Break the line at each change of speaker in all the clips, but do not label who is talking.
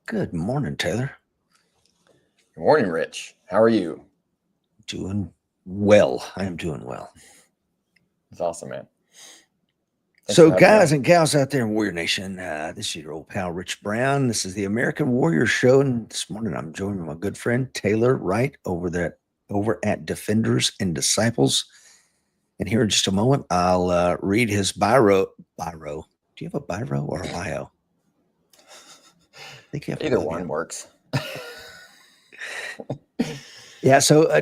Good morning, Taylor.
Good morning, Rich. How are you?
Doing well. I am doing well.
That's awesome, man. Thanks
So,
for having me
guys
on.
and gals out there in Warrior Nation, this is your old pal, Rich Brown. This is the American Warrior Show. And this morning, I'm joined with my good friend, Taylor Wright, over at Defenders and Disciples. And here in just a moment, I'll read his biro. Biro. Do you have a biro or a bio? I think you have
Either
a
one
bio.
works.
Yeah, so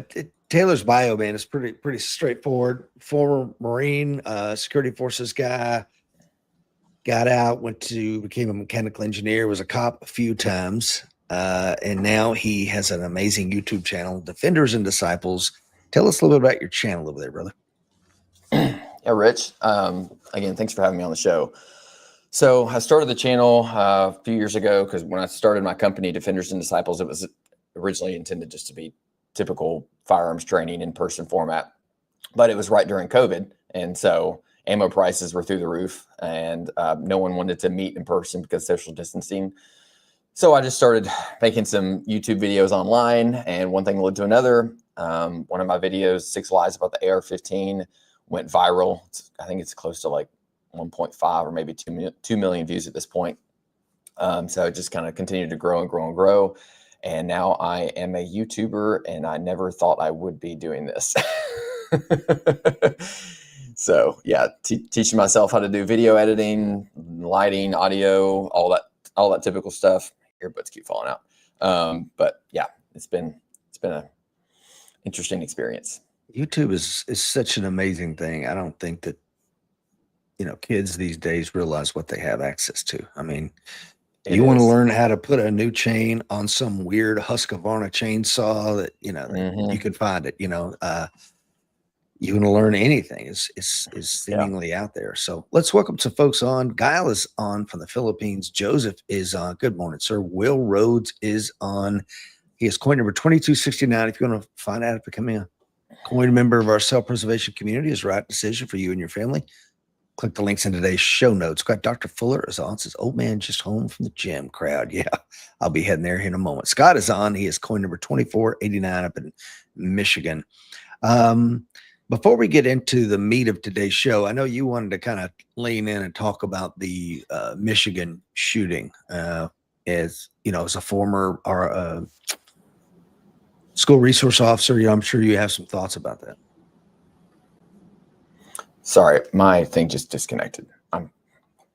Taylor's bio, man, is pretty straightforward. Former Marine, security forces guy, got out, became a mechanical engineer, was a cop a few times, and now he has an amazing YouTube channel, Defenders and Disciples. Tell us a little bit about your channel over there, brother.
Yeah, Rich. Again, thanks for having me on the show. So I started the channel a few years ago because when I started my company, Defenders and Disciples, it was originally intended just to be typical firearms training in person format, but it was right during COVID, and so ammo prices were through the roof, and no one wanted to meet in person because social distancing. So I just started making some YouTube videos online, and one thing led to another. One of my videos, 6 Lies About the AR-15, went viral. I think it's close to like 1.5 or maybe 2 million views at this point. So it just kind of continued to grow and grow and grow. And now I am a YouTuber, and I never thought I would be doing this. So yeah, teaching myself how to do video editing, lighting, audio, all that typical stuff. Earbuds keep falling out. But yeah, it's been a interesting experience.
YouTube is such an amazing thing. I don't think that kids these days realize what they have access to. I mean,
It
you want to
is.
learn how to put a new chain on some weird Husqvarna chainsaw that you can find it. You want to learn anything is seemingly out there. So let's welcome some folks on. Guile is on from the Philippines. Joseph is on. Good morning, sir. Will Rhodes is on. He is coin number 2269. If you want to find out if becoming a coin member of our self-preservation community is the right decision for you and your family, click the links in today's show notes. Got Dr. Fuller is on. Says, old man just home from the gym crowd. Yeah, I'll be heading there in a moment. Scott is on. He is coin number 2489 up in Michigan. Before we get into the meat of today's show, I know you wanted to kind of lean in and talk about the Michigan shooting. As a former or school resource officer, I'm sure you have some thoughts about that.
Sorry, my thing just disconnected. I'm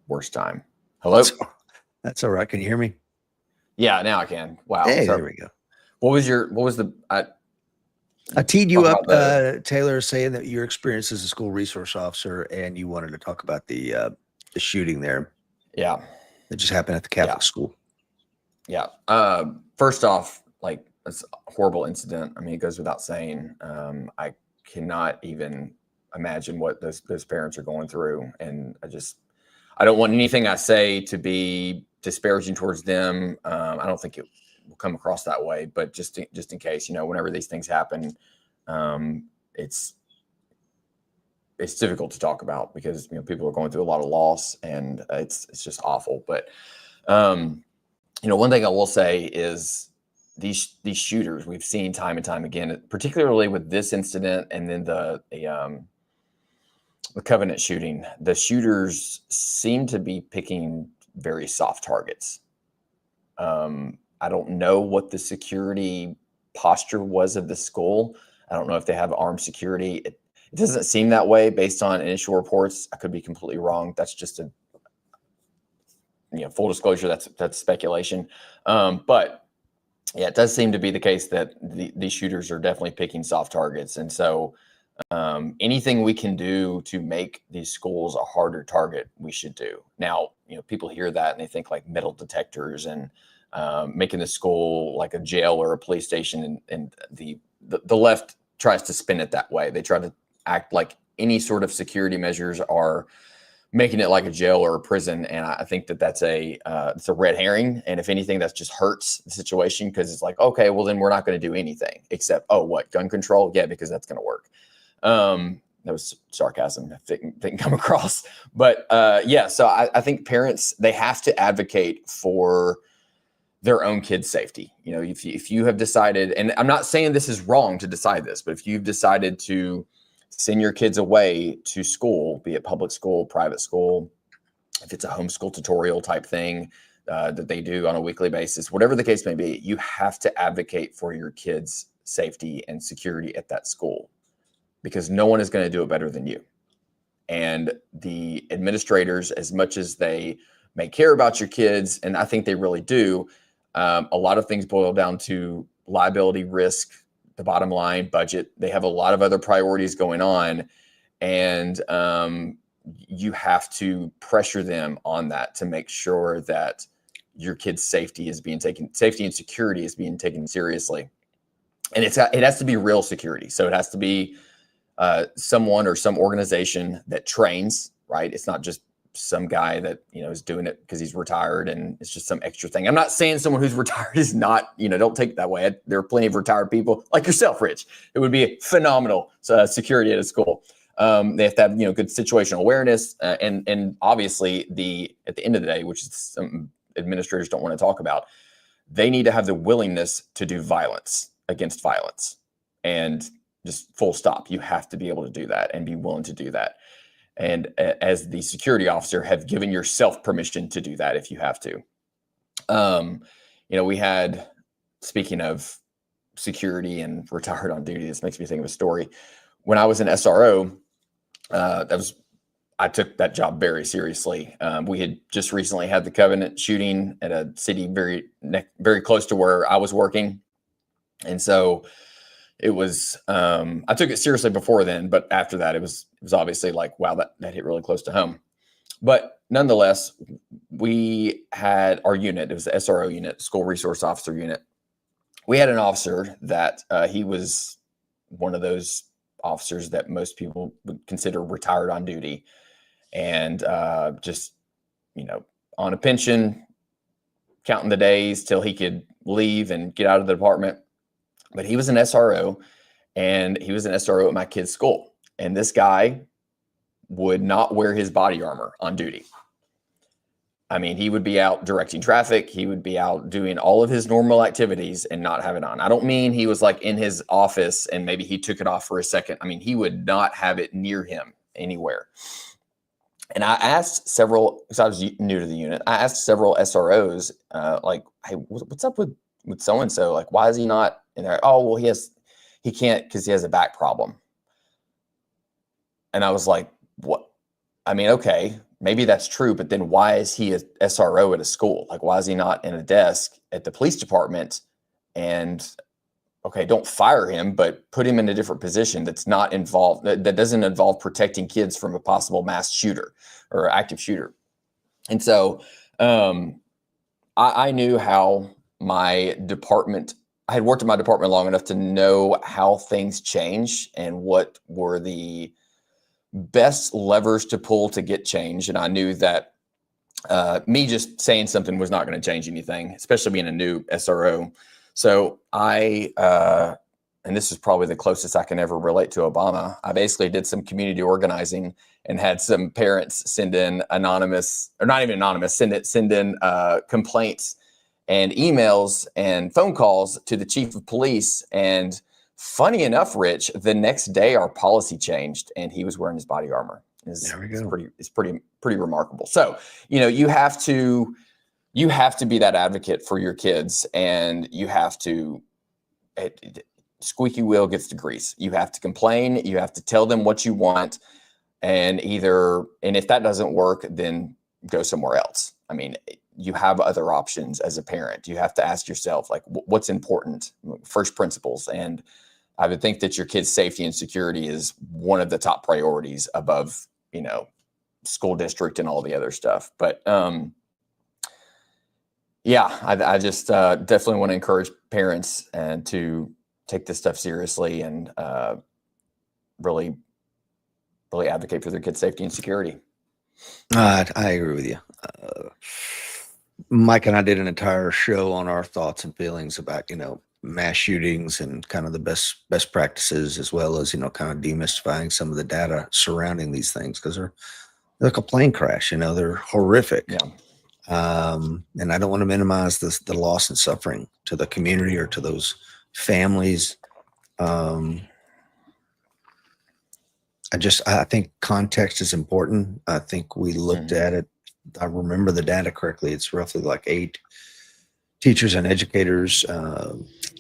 worst time. Hello?
That's all right. Can you hear me?
Yeah, now I can. Wow.
Hey, there we go.
What was the
I teed you up, Taylor, saying that your experience as a school resource officer, and you wanted to talk about the shooting there.
Yeah,
that just happened at the Catholic school.
Yeah. First off, like, it's a horrible incident. I mean, it goes without saying. I cannot even imagine what those parents are going through, and I don't want anything I say to be disparaging towards them. I don't think it will come across that way, but just in case, whenever these things happen, it's difficult to talk about because people are going through a lot of loss, and it's just awful. But one thing I will say is these shooters we've seen time and time again, particularly with this incident and then the Covenant shooting, the shooters seem to be picking very soft targets. I don't know what the security posture was of the school. I don't know if they have armed security. It doesn't seem that way based on initial reports. I could be completely wrong. That's just full disclosure, that's speculation. But yeah, it does seem to be the case that these shooters are definitely picking soft targets. And so anything we can do to make these schools a harder target, we should do. Now, people hear that and they think like metal detectors and making the school like a jail or a police station. And the left tries to spin it that way. They try to act like any sort of security measures are making it like a jail or a prison. And I think that's it's a red herring. And if anything, that just hurts the situation, because it's like, okay, well then we're not going to do anything except, gun control? Yeah, because that's going to work. That was sarcasm. Didn't come across, but yeah. So I think parents, they have to advocate for their own kids' safety. You know, if you have decided, and I'm not saying this is wrong to decide this, but if you've decided to send your kids away to school, be it public school, private school, if it's a homeschool tutorial type thing that they do on a weekly basis, whatever the case may be, you have to advocate for your kids' safety and security at that school, because no one is going to do it better than you. And the administrators, as much as they may care about your kids, and I think they really do, a lot of things boil down to liability, risk, the bottom line, budget. They have a lot of other priorities going on, and you have to pressure them on that to make sure that your kids' safety and security is being taken seriously. And it has to be real security. So it has to be someone or some organization that trains, right? It's not just some guy that, you know, is doing it because he's retired and it's just some extra thing. I'm not saying someone who's retired is not, you know, don't take it that way. There are plenty of retired people like yourself, Rich. It would be phenomenal security at a school. They have to have, you know, good situational awareness, and obviously at the end of the day, which is some administrators don't want to talk about, they need to have the willingness to do violence against violence, and just full stop. You have to be able to do that and be willing to do that. And as the security officer, have given yourself permission to do that if you have to. You know, we had, speaking of security and retired on duty, this makes me think of a story. When I was an SRO, I took that job very seriously. We had just recently had the Covenant shooting at a city very close to where I was working. And so it was, I took it seriously before then, but after that, it was obviously like, wow, that hit really close to home. But nonetheless, we had our unit, it was the SRO unit, School Resource Officer Unit. We had an officer that he was one of those officers that most people would consider retired on duty, and just, you know, on a pension, counting the days till he could leave and get out of the department. But he was an SRO, and he was an SRO at my kid's school. And this guy would not wear his body armor on duty. I mean, he would be out directing traffic. He would be out doing all of his normal activities and not have it on. I don't mean he was like in his office and maybe he took it off for a second. I mean, he would not have it near him anywhere. And I asked several, because I was new to the unit, I asked several SROs, like, hey, what's up with so-and-so? Like, why is he not in there? Oh, well, he can't because he has a back problem. And I was like, what? I mean, okay, maybe that's true, but then why is he a SRO at a school? Like, why is he not in a desk at the police department? And okay, don't fire him, but put him in a different position that's not involved, that doesn't involve protecting kids from a possible mass shooter or active shooter. And so I knew how my department, I had worked in my department long enough to know how things change and what were the best levers to pull to get change. And I knew that me just saying something was not going to change anything, especially being a new SRO. So I, and this is probably the closest I can ever relate to Obama, I basically did some community organizing and had some parents send in anonymous, or not even anonymous, send in complaints and emails and phone calls to the chief of police. And funny enough, Rich, the next day our policy changed and he was wearing his body armor.
There we go.
It's pretty remarkable. So, you know, you have to be that advocate for your kids, and you have to, squeaky wheel gets the grease. You have to complain. You have to tell them what you want, and if that doesn't work, then go somewhere else. I mean, you have other options as a parent. You have to ask yourself, like, what's important? First principles. And I would think that your kids' safety and security is one of the top priorities above, you know, school district and all the other stuff. But yeah, I just definitely want to encourage parents and to take this stuff seriously and really advocate for their kids' safety and security.
I agree with you. Mike and I did an entire show on our thoughts and feelings about, you know, mass shootings and kind of the best practices, as well as, you know, kind of demystifying some of the data surrounding these things, because they're like a plane crash, you know, they're horrific.
Yeah.
And I don't want to minimize the loss and suffering to the community or to those families. I think context is important. I think we looked at it. I remember the data correctly. It's roughly like 8 teachers and educators,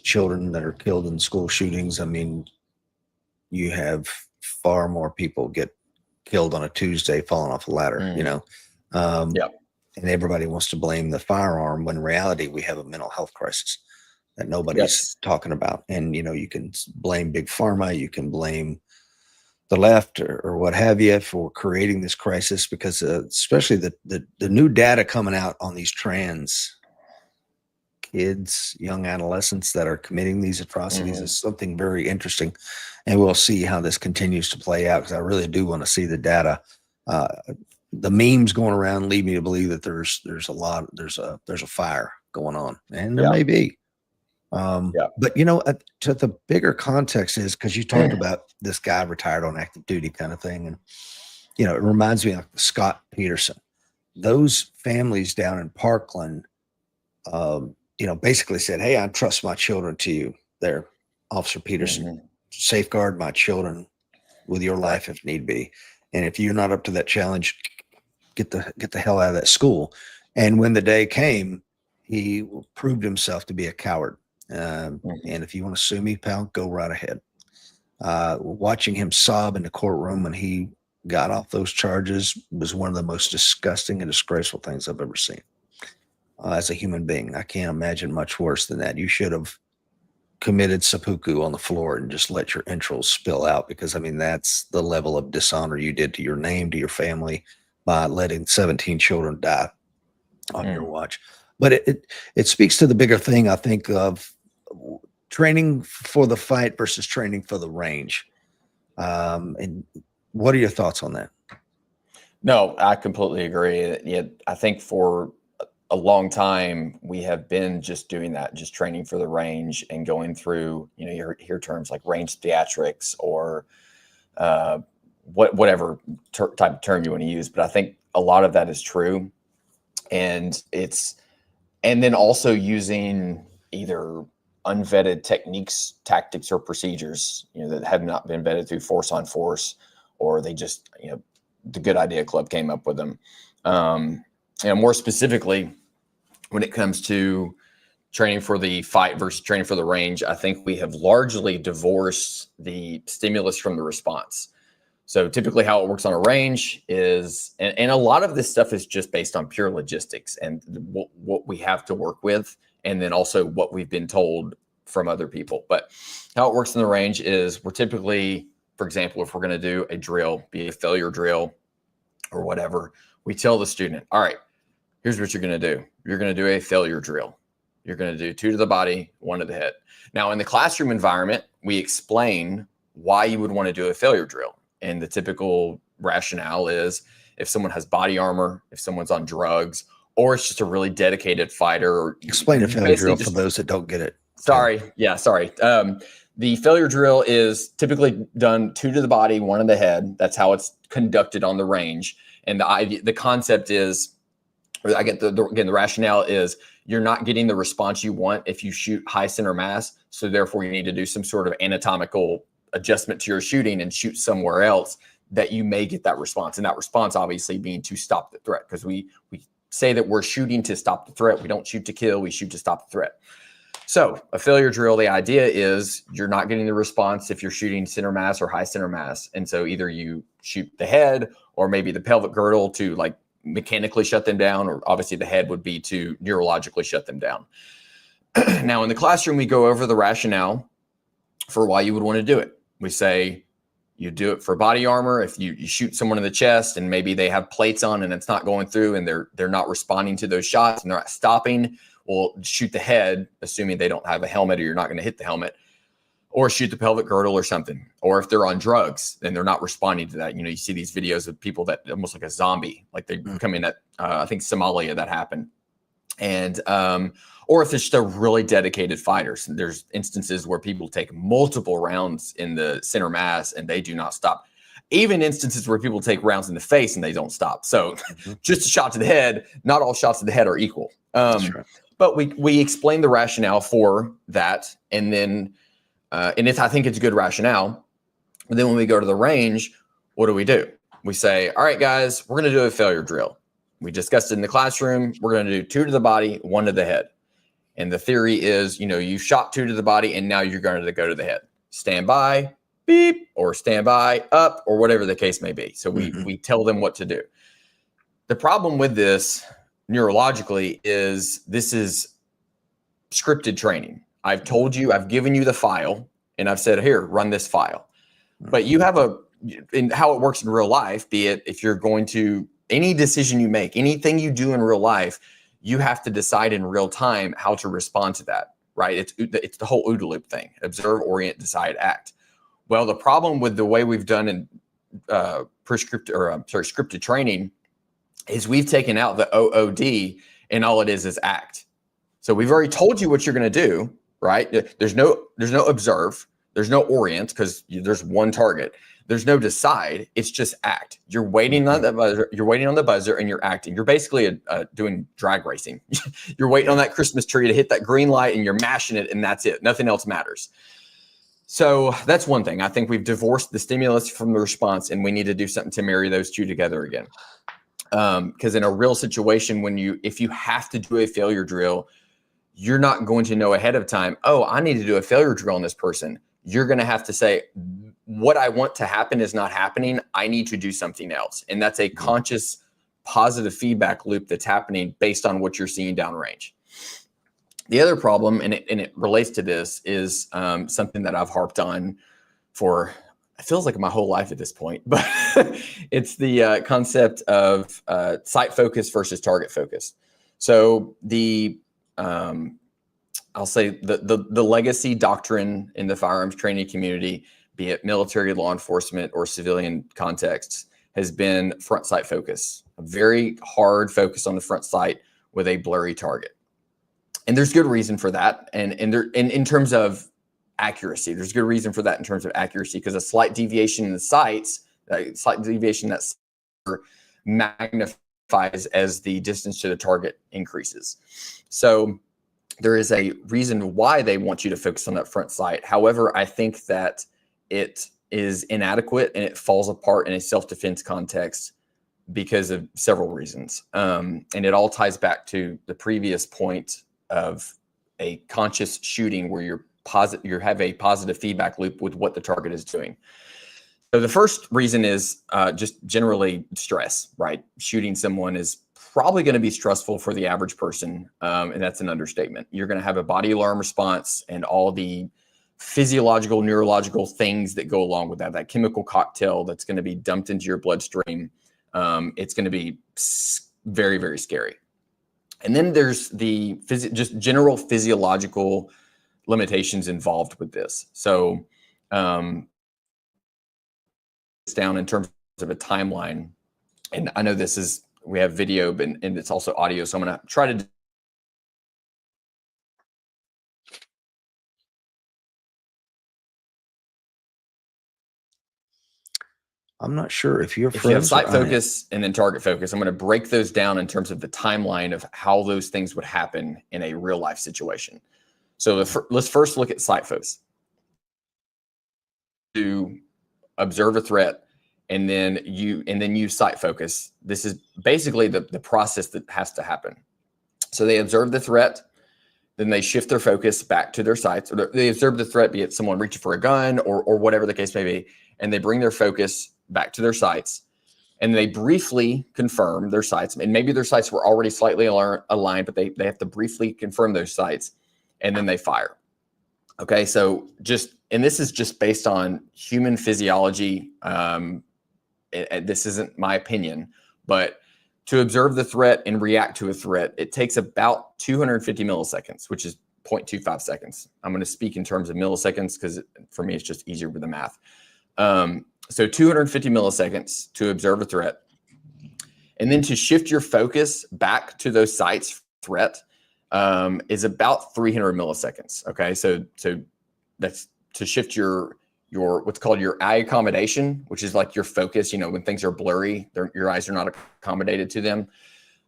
children that are killed in school shootings. I mean, you have far more people get killed on a Tuesday falling off a ladder, you know? And everybody wants to blame the firearm when in reality we have a mental health crisis that nobody's talking about. And, you know, you can blame big pharma, you can blame the left or what have you for creating this crisis, because especially the new data coming out on these trans kids, young adolescents that are committing these atrocities is something very interesting. And we'll see how this continues to play out, because I really do want to see the data. The memes going around lead me to believe that there's a fire going on, and there may be. But you know, to the bigger context is, because you talked about this guy retired on active duty kind of thing, and you know, it reminds me of Scott Peterson. Those families down in Parkland, you know, basically said, "Hey, I trust my children to you, there, Officer Peterson. Safeguard my children with your life if need be, and if you're not up to that challenge, get the hell out of that school." And when the day came, he proved himself to be a coward. And if you want to sue me, pal, go right ahead. Watching him sob in the courtroom when he got off those charges was one of the most disgusting and disgraceful things I've ever seen. As a human being, I can't imagine much worse than that. You should have committed seppuku on the floor and just let your entrails spill out, because I mean, that's the level of dishonor you did to your name, to your family, by letting 17 children die on your watch. But it speaks to the bigger thing, I think, of training for the fight versus training for the range. And what are your thoughts on that?
No, I completely agree. Yeah, I think for a long time we have been just doing that, just training for the range and going through, you know, you hear terms like range theatrics or whatever type of term you want to use. But I think a lot of that is true. And then also using either unvetted techniques, tactics, or procedures, you know, that have not been vetted through Force on Force, or they just, you know, the Good Idea Club came up with them. And more specifically, when it comes to training for the fight versus training for the range, I think we have largely divorced the stimulus from the response. So typically how it works on a range is, and a lot of this stuff is just based on pure logistics and what we have to work with, and then also what we've been told from other people. But how it works in the range is we're typically, for example, if we're going to do a drill, be it a failure drill or whatever, we tell the student, all right, here's what you're going to do. You're going to do a failure drill. You're going to do 2 to the body, 1 to the head. Now, in the classroom environment, we explain why you would want to do a failure drill. And the typical rationale is if someone has body armor, if someone's on drugs, or it's just a really dedicated fighter. Or
explain a failure drill for those that don't get it.
Sorry. Yeah, sorry. The failure drill is typically done 2 to the body, 1 to the head. That's how it's conducted on the range. And the concept is, or I get the rationale is, you're not getting the response you want if you shoot high center mass. So therefore you need to do some sort of anatomical adjustment to your shooting and shoot somewhere else that you may get that response. And that response obviously being to stop the threat, because we say that we're shooting to stop the threat. We don't shoot to kill, we shoot to stop the threat. So a failure drill, the idea is you're not getting the response if you're shooting center mass or high center mass. And so either you shoot the head or maybe the pelvic girdle to like mechanically shut them down, or obviously the head would be to neurologically shut them down. Now in the classroom, we go over the rationale for why you would want to do it. We say you do it for body armor. If you shoot someone in the chest and maybe they have plates on and it's not going through and they're not responding to those shots and they're not stopping, well, shoot the head, assuming they don't have a helmet or you're not going to hit the helmet, or shoot the pelvic girdle or something. Or if they're on drugs and they're not responding to that, you know, you see these videos of people that almost like a zombie, like they come in at, I think Somalia that happened. And, or if it's just a really dedicated fighters. There's instances where people take multiple rounds in the center mass and they do not stop. even instances where people take rounds in the face and they don't stop. So just a shot to the head, not all shots to the head are equal.
That's right.
But we explain the rationale for that. And then, I think it's a good rationale. But then when we go to the range, what do? We say, all right, guys, we're going to do a failure drill. We discussed it in the classroom. We're going to do 2 to the body, 1 to the head. And the theory is, you shot 2 to the body and now you're going to go to the head. Stand by, beep, or stand by, up, or whatever the case may be. So we tell them what to do. The problem with this neurologically is this is scripted training. I've told you, I've given you the file, and I've said, here, run this file. But you have in how it works in real life, be it if you're going to, any decision you make, anything you do in real life, you have to decide in real time how to respond to that, right? It's the whole OODA loop thing: observe, orient, decide, act. Well, the problem with the way we've done in scripted training is we've taken out the OOD, and all it is act. So we've already told you what you're going to do, right? There's no observe, there's no orient because there's one target. There's no decide. It's just act. You're waiting on the buzzer. You're waiting on the buzzer, and you're acting. You're basically doing drag racing. You're waiting on that Christmas tree to hit that green light, and you're mashing it, and that's it. Nothing else matters. So that's one thing. I think we've divorced the stimulus from the response, and we need to do something to marry those two together again. Because in a real situation, if you have to do a failure drill, you're not going to know ahead of time, oh, I need to do a failure drill on this person. You're going to have to say, what I want to happen is not happening. I need to do something else. And that's a conscious, positive feedback loop that's happening based on what you're seeing downrange. The other problem, and it relates to this, is something that I've harped on for, it feels like my whole life at this point, but it's the concept of sight focus versus target focus. So I'll say the legacy doctrine in the firearms training community, be it military, law enforcement, or civilian contexts, has been front sight focus, a very hard focus on the front sight with a blurry target. And there's good reason for that. And in terms of accuracy, there's good reason for that in terms of accuracy, because a slight deviation in the sights, that magnifies as the distance to the target increases. So there is a reason why they want you to focus on that front sight. However, I think that it is inadequate and it falls apart in a self-defense context because of several reasons. And it all ties back to the previous point of a conscious shooting where you have a positive feedback loop with what the target is doing. So the first reason is just generally stress, right? Shooting someone is probably going to be stressful for the average person, and that's an understatement. You're going to have a body alarm response and all the physiological, neurological things that go along with that chemical cocktail that's going to be dumped into your bloodstream. It's going to be very, very scary. And then there's the just general physiological limitations involved with this. So it's down in terms of a timeline. And I know we have video, and it's also audio. So I'm going to try to.
I'm not sure if you're
If you have sight focus and then target focus, I'm going to break those down in terms of the timeline of how those things would happen in a real life situation. So let's first look at sight focus. To observe a threat, and then use sight focus. This is basically the process that has to happen. So they observe the threat, then they shift their focus back to their sights, or they observe the threat, be it someone reaching for a gun or whatever the case may be, and they bring their focus back to their sights, and they briefly confirm their sights. And maybe their sights were already slightly aligned, but they have to briefly confirm those sights, and then they fire. Okay, so and this is just based on human physiology. This isn't my opinion, but to observe the threat and react to a threat, it takes about 250 milliseconds, which is 0.25 seconds. I'm going to speak in terms of milliseconds because for me, it's just easier with the math. So 250 milliseconds to observe a threat. And then to shift your focus back to those sites threat is about 300 milliseconds. Okay, so that's to shift your what's called your eye accommodation, which is like your focus. When things are blurry, your eyes are not accommodated to them.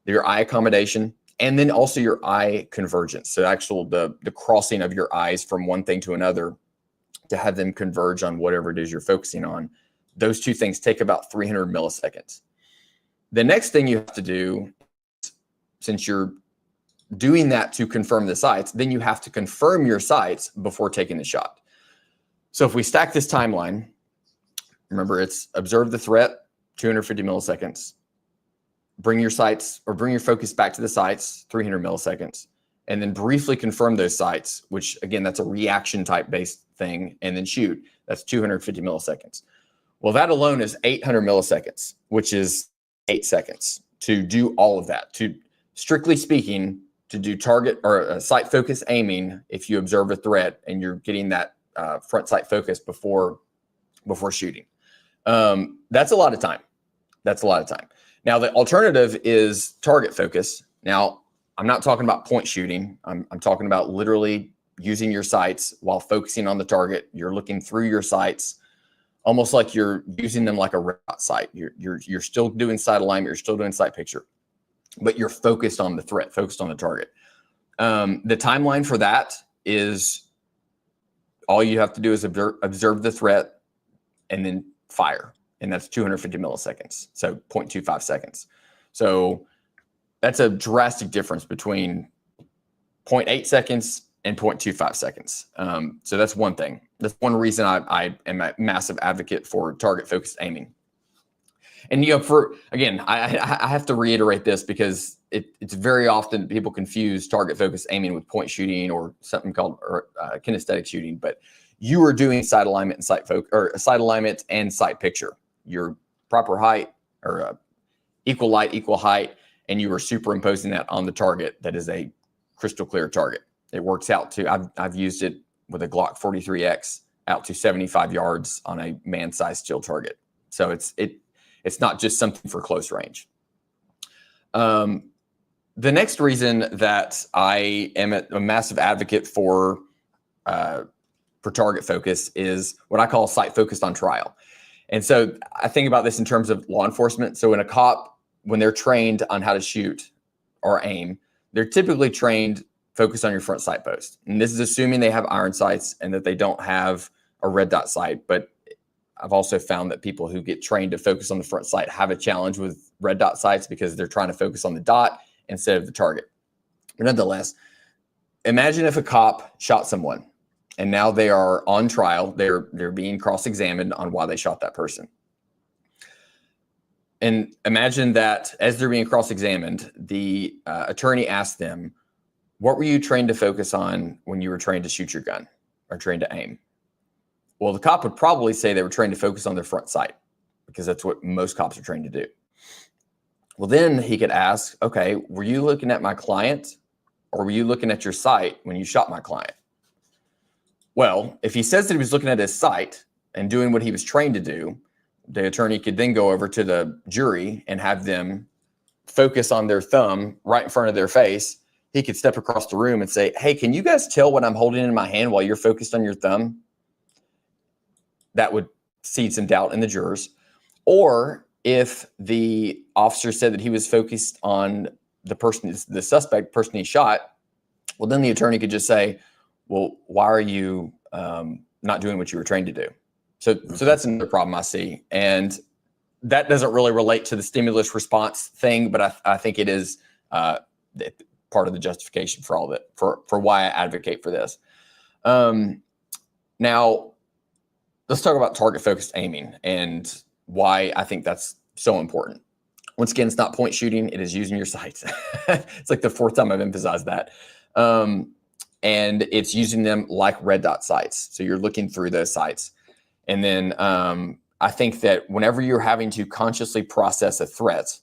Your eye accommodation, and then also your eye convergence. So the crossing of your eyes from one thing to another to have them converge on whatever it is you're focusing on. Those two things take about 300 milliseconds. The next thing you have to do, since you're doing that to confirm the sights, then you have to confirm your sights before taking the shot. So if we stack this timeline, remember it's observe the threat, 250 milliseconds. Bring your sights or bring your focus back to the sights, 300 milliseconds. And then briefly confirm those sights, which again, that's a reaction type based thing, and then shoot. That's 250 milliseconds. Well, that alone is 800 milliseconds, which is 8 seconds to do all of that. To strictly speaking, to do target or sight focus aiming, if you observe a threat and you're getting that front sight focus before shooting, that's a lot of time. That's a lot of time. Now, the alternative is target focus. Now, I'm not talking about point shooting. I'm talking about literally using your sights while focusing on the target. You're looking through your sights, almost like you're using them like a red dot sight. You're still doing sight alignment. You're still doing sight picture, but you're focused on the threat, focused on the target. The timeline for that is all you have to do is observe the threat and then fire. And that's 250 milliseconds, so 0.25 seconds. So that's a drastic difference between 0.8 seconds and 0.25 seconds. So that's one thing. That's one reason I am a massive advocate for target focused aiming. And I have to reiterate this because it's very often people confuse target focused aiming with point shooting or something called kinesthetic shooting. But you are doing sight alignment and sight alignment and sight picture. Your proper height or equal light, equal height, and you are superimposing that on the target. That is a crystal clear target. It works out to, I've used it with a Glock 43X out to 75 yards on a man-sized steel target. So it's not just something for close range. The next reason that I am a massive advocate for target focus is what I call sight focused on trial. And so I think about this in terms of law enforcement. So when a cop, when they're trained on how to shoot or aim, they're typically trained focused on your front sight post. And this is assuming they have iron sights and that they don't have a red dot sight. But I've also found that people who get trained to focus on the front sight have a challenge with red dot sights because they're trying to focus on the dot instead of the target. But nonetheless, imagine if a cop shot someone and now they are on trial. They're being cross-examined on why they shot that person. And imagine that as they're being cross-examined, the attorney asked them, what were you trained to focus on when you were trained to shoot your gun or trained to aim? Well, the cop would probably say they were trained to focus on their front sight because that's what most cops are trained to do. Well, then he could ask, okay, were you looking at my client or were you looking at your sight when you shot my client? Well, if he says that he was looking at his sight and doing what he was trained to do, the attorney could then go over to the jury and have them focus on their thumb right in front of their face. He could step across the room and say, hey, can you guys tell what I'm holding in my hand while you're focused on your thumb? That would seed some doubt in the jurors. Or if the officer said that he was focused on the suspect person he shot, well, then the attorney could just say, well, why are you not doing what you were trained to do? So that's another problem I see. And that doesn't really relate to the stimulus response thing, but I think it is part of the justification for all that, for why I advocate for this. Now, let's talk about target focused aiming and why I think that's so important. Once again, it's not point shooting. It is using your sights. It's like the fourth time I've emphasized that. And it's using them like red dot sights. So you're looking through those sights. And then I think that whenever you're having to consciously process a threat,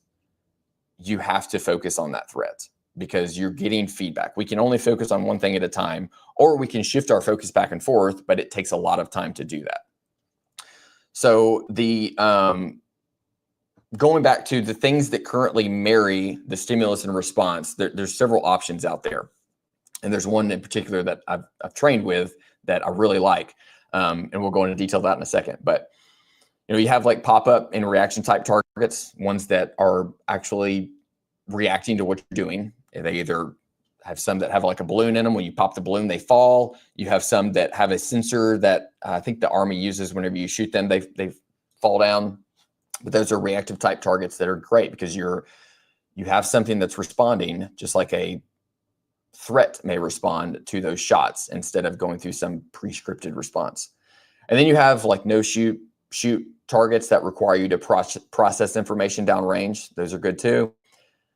you have to focus on that threat because you're getting feedback. We can only focus on one thing at a time, or we can shift our focus back and forth, but it takes a lot of time to do that. So the going back to the things that currently marry the stimulus and response, there's several options out there. And there's one in particular that I've trained with that I really like. And we'll go into detail that in a second. But, you have like pop-up and reaction type targets, ones that are actually reacting to what you're doing. They either have some that have like a balloon in them. When you pop the balloon, they fall. You have some that have a sensor that I think the Army uses whenever you shoot them, they fall down. But those are reactive type targets that are great because you have something that's responding just like a threat may respond to those shots instead of going through some pre-scripted response. And then you have like no shoot targets that require you to process information downrange. Those are good too,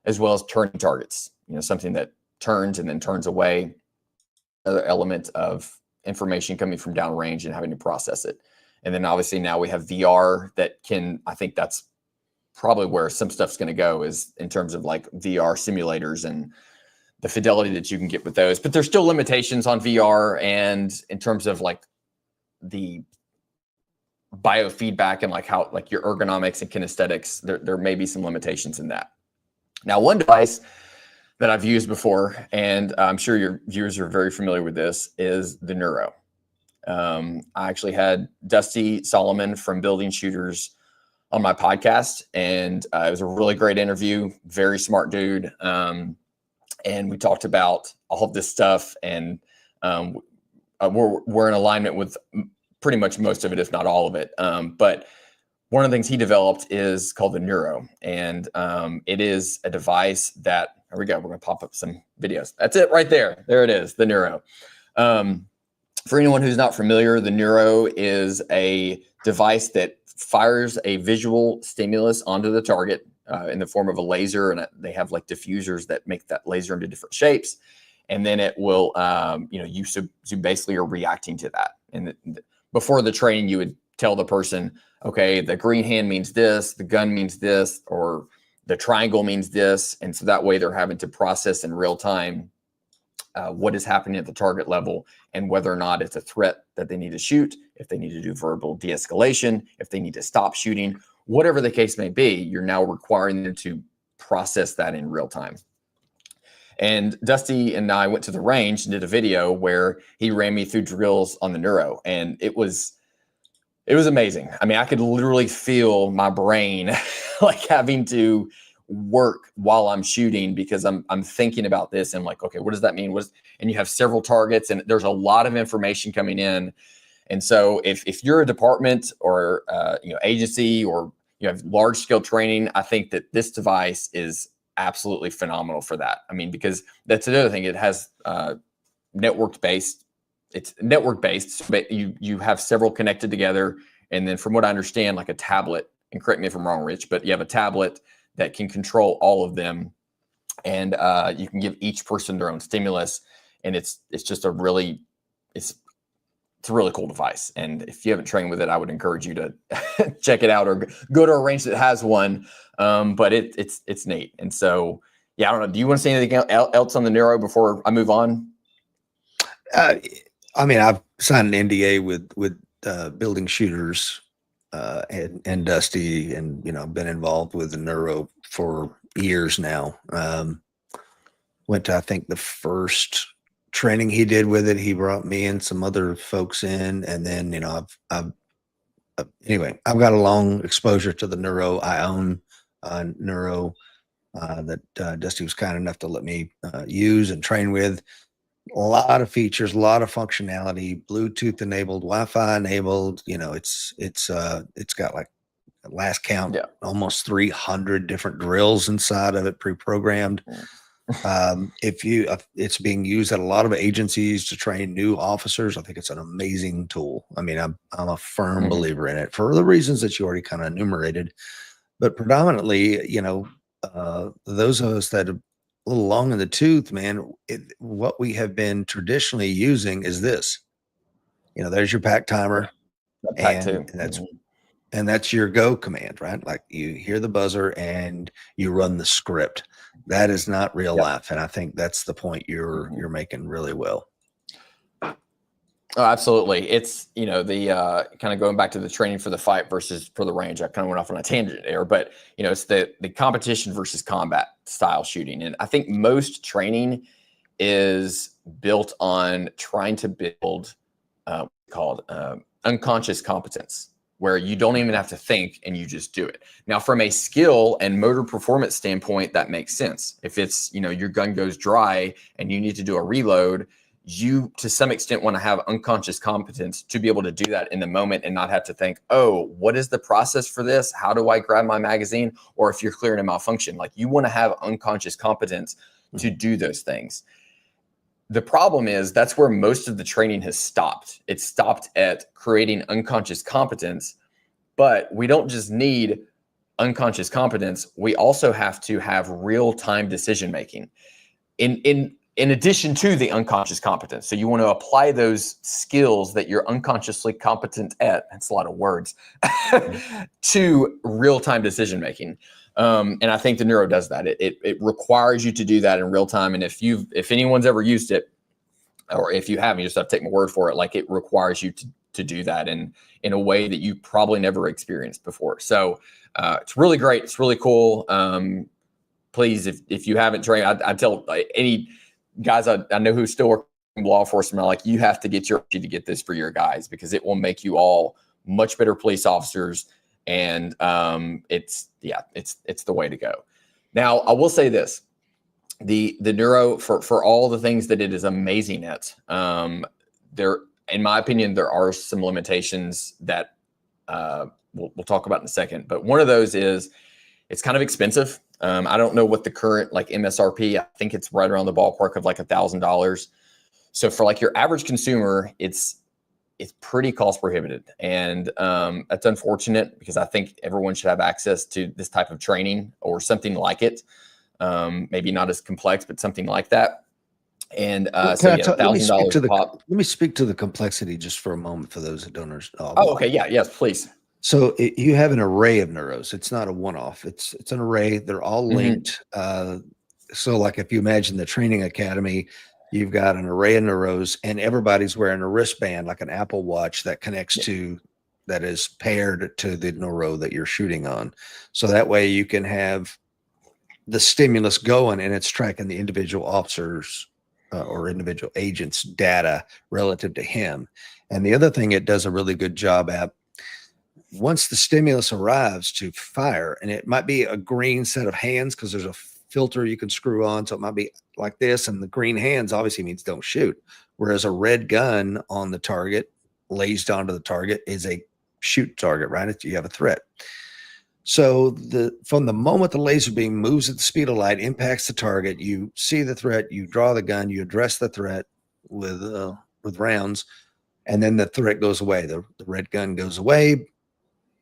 as well as turning targets, something that turns and then turns away, another element of information coming from downrange and having to process it. And then obviously now we have VR that I think that's probably where some stuff's going to go, is in terms of like VR simulators and the fidelity that you can get with those. But there's still limitations on VR, and in terms of like the biofeedback and like how like your ergonomics and kinesthetics, there may be some limitations in that. Now, one device that I've used before, and I'm sure your viewers are very familiar with this, is the Neuro. I actually had Dusty Solomon from Building Shooters on my podcast, and it was a really great interview. Very smart dude. And we talked about all of this stuff, and we're in alignment with pretty much most of it, if not all of it. But one of the things he developed is called the Neuro, and it is a device that, here we go, we're going to pop up some videos. That's it right there. There it is, the Neuro. For anyone who's not familiar, the Neuro is a device that fires a visual stimulus onto the target in the form of a laser, and they have like diffusers that make that laser into different shapes. And then it will, you basically are reacting to that. And before the training, you would tell the person, okay, the green hand means this, the gun means this, or the triangle means this. And so that way they're having to process in real time what is happening at the target level and whether or not it's a threat that they need to shoot, if they need to do verbal de-escalation, if they need to stop shooting, whatever the case may be, you're now requiring them to process that in real time. And Dusty and I went to the range and did a video where he ran me through drills on the Neuro, and it was amazing. I mean, I could literally feel my brain like having to work while I'm shooting because I'm thinking about this and like, okay, what does that mean? And you have several targets and there's a lot of information coming in. And so if you're a department or agency or you have large scale training, I think that this device is absolutely phenomenal for that. I mean, because that's another thing. It has network based. It's network based. So you have several connected together. And then from what I understand, like a tablet, and correct me if I'm wrong, Rich, but you have a tablet that can control all of them. And you can give each person their own stimulus. And it's just a really cool device. And if you haven't trained with it, I would encourage you to check it out or go to a range that has one. But it's neat. And so, yeah, I don't know. Do you want to say anything else on the Neuro before I move on?
I mean, I've signed an NDA with Building Shooters and Dusty, and been involved with the Neuro for years now. Went to, I think, the first training he did with it. He brought me and some other folks in, and then anyway, I've got a long exposure to the Neuro. I own Neuro that Dusty was kind enough to let me use and train with. A lot of features, a lot of functionality, Bluetooth enabled, Wi-Fi enabled. It's got, like, at last count, almost 300 different drills inside of it, pre-programmed. It's being used at a lot of agencies to train new officers. I think it's an amazing tool. I mean, I'm a firm believer in it for the reasons that you already kind of enumerated, but predominantly, those of us that are a little long in the tooth, man, what we have been traditionally using is this. There's your pack timer, and that's your go command, right? Like, you hear the buzzer and you run the script. That is not real life, and I think that's the point you're making really well.
Oh, absolutely. It's, the kind of going back to the training for the fight versus for the range. I kind of went off on a tangent there, but it's the competition versus combat style shooting. And I think most training is built on trying to build called? Unconscious competence, where you don't even have to think and you just do it. Now, from a skill and motor performance standpoint, that makes sense. If it's, your gun goes dry and you need to do a reload, you to some extent want to have unconscious competence to be able to do that in the moment and not have to think, oh, what is the process for this? How do I grab my magazine? Or if you're clearing a malfunction, like you want to have unconscious competence to do those things. The problem is that's where most of the training has stopped. It stopped at creating unconscious competence, but we don't just need unconscious competence. We also have to have real-time decision-making in addition to the unconscious competence. So you want to apply those skills that you're unconsciously competent at, that's a lot of words, to real-time decision-making. And I think the Neuro does that. It requires you to do that in real time. And if anyone's ever used it, or if you haven't, you just have to take my word for it. Like it requires you to do that in a way that you probably never experienced before. So it's really great. It's really cool. Please, if you haven't trained, I tell any guys I know who still work in law enforcement, like you have to get this for your guys, because it will make you all much better police officers. And it's the way to go. Now, I will say this, the Neuro, for all the things that it is amazing at, there, in my opinion, there are some limitations that we'll talk about in a second. But one of those is it's kind of expensive. I don't know what the current like MSRP, I think it's right around the ballpark of like $1,000. So for like your average consumer, it's pretty cost prohibitive. And that's unfortunate, because I think everyone should have access to this type of training or something like it. Maybe not as complex, but something like that. And so yeah, $1,000 pop.
Let me speak to the complexity just for a moment for those that don't understand.
Oh, okay. Yeah. Yes, please.
So you have an array of neuros. It's not a one-off. It's an array. They're all linked. So like if you imagine the training academy, you've got an array of neuros, and everybody's wearing a wristband, like an Apple Watch that connects to, that is paired to the neuro that you're shooting on. So that way you can have the stimulus going, and it's tracking the individual officers or individual agents' data relative to him. And the other thing it does a really good job at, once the stimulus arrives to fire, and it might be a green set of hands because there's a filter you can screw on, so it might be like this, and the green hands obviously means don't shoot, whereas a red gun on the target, lased onto the target, is a shoot target, right? You have a threat. So from the moment the laser beam moves at the speed of light, impacts the target, you see the threat, you draw the gun, you address the threat with rounds, and then the threat goes away. The red gun goes away,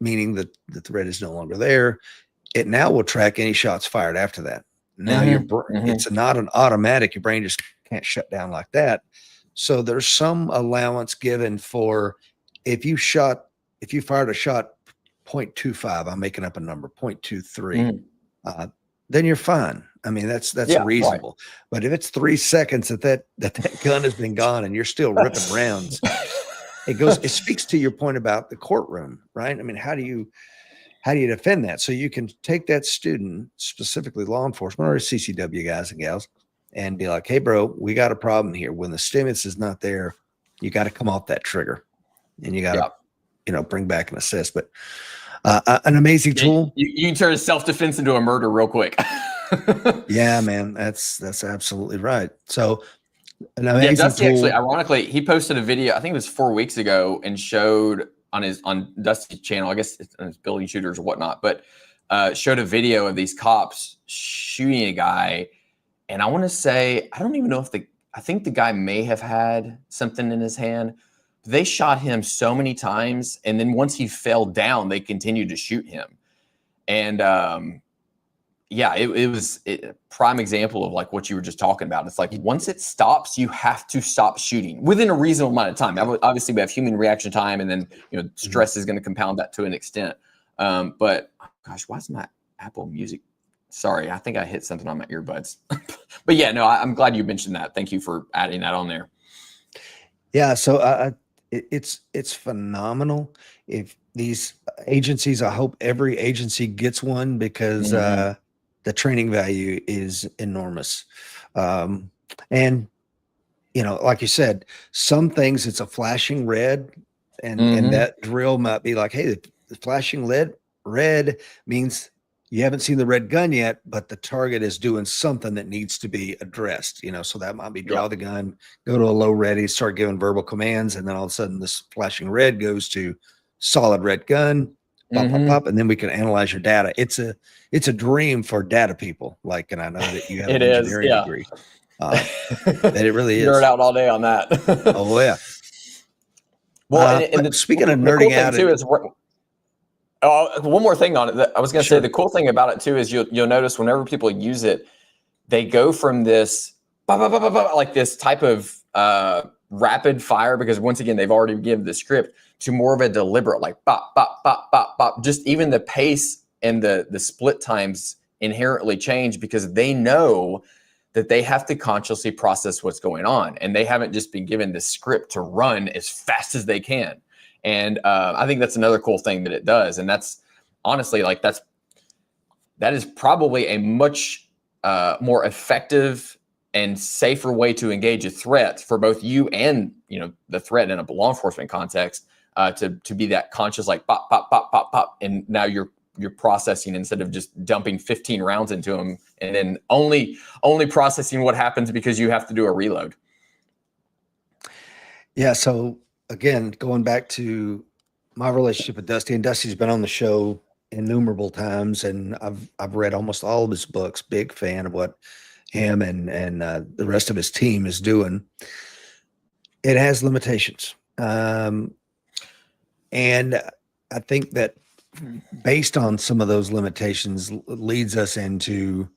meaning that the threat is no longer there. It now will track any shots fired after that. Now it's not an automatic. Your brain just can't shut down like that. So there's some allowance given for if you fired a shot 0.25, I'm making up a number, 0.23, then you're fine. I mean, that's reasonable. Right. But if it's 3 seconds that gun has been gone and you're still ripping rounds, it speaks to your point about the courtroom, right? I mean, how do you defend that? So you can take that student, specifically law enforcement or CCW guys and gals, and be like, hey, bro, we got a problem here. When the stimulus is not there, you got to come off that trigger, and you got to, bring back an assist. But an amazing tool.
You can turn self-defense into a murder real quick.
Yeah, man, that's absolutely right. So an amazing
Dusty
tool.
Actually, ironically, he posted a video, I think it was 4 weeks ago, and showed on Dusty's channel, I guess it's on his building shooters or whatnot, but showed a video of these cops shooting a guy. And I want to say, I don't even know if I think the guy may have had something in his hand. They shot him so many times, and then once he fell down, they continued to shoot him. And it was a prime example of like what you were just talking about. It's like once it stops, you have to stop shooting within a reasonable amount of time. Obviously, we have human reaction time, and then stress is going to compound that to an extent. But gosh, why is my Apple Music? Sorry, I think I hit something on my earbuds. But yeah, no, I'm glad you mentioned that. Thank you for adding that on there.
Yeah, so it's phenomenal. If these agencies, I hope every agency gets one, because the training value is enormous. And you know, like you said, some things it's a flashing red, and that drill might be like, hey, the flashing red means you haven't seen the red gun yet, but the target is doing something that needs to be addressed, you know. So that might be draw the gun, go to a low ready, start giving verbal commands, and then all of a sudden this flashing red goes to solid red gun, pop, pop, pop, and then we can analyze your data. It's a dream for data people, like, and I know that you have an engineering degree. That it really is.
Nerd out all day on that.
Oh yeah.
Well,
speaking of nerding out,
too is one more thing on it. I was going to say the cool thing about it too is you'll notice whenever people use it, they go from this like this type of rapid fire, because once again they've already given the script, to more of a deliberate, like bop bop bop bop bop. Just even the pace and the split times inherently change, because they know that they have to consciously process what's going on, and they haven't just been given the script to run as fast as they can. And I think that's another cool thing that it does. And that's honestly, like, that is probably a much more effective and safer way to engage a threat for both you and, you know, the threat in a law enforcement context, to be that conscious, like pop, pop, pop, pop, pop. And now you're processing instead of just dumping 15 rounds into them and then only processing what happens because you have to do a reload.
Yeah. So again, going back to my relationship with Dusty, and Dusty's been on the show innumerable times, and I've read almost all of his books. Big fan of what him and the rest of his team is doing. It has limitations, and I think that based on some of those limitations leads us into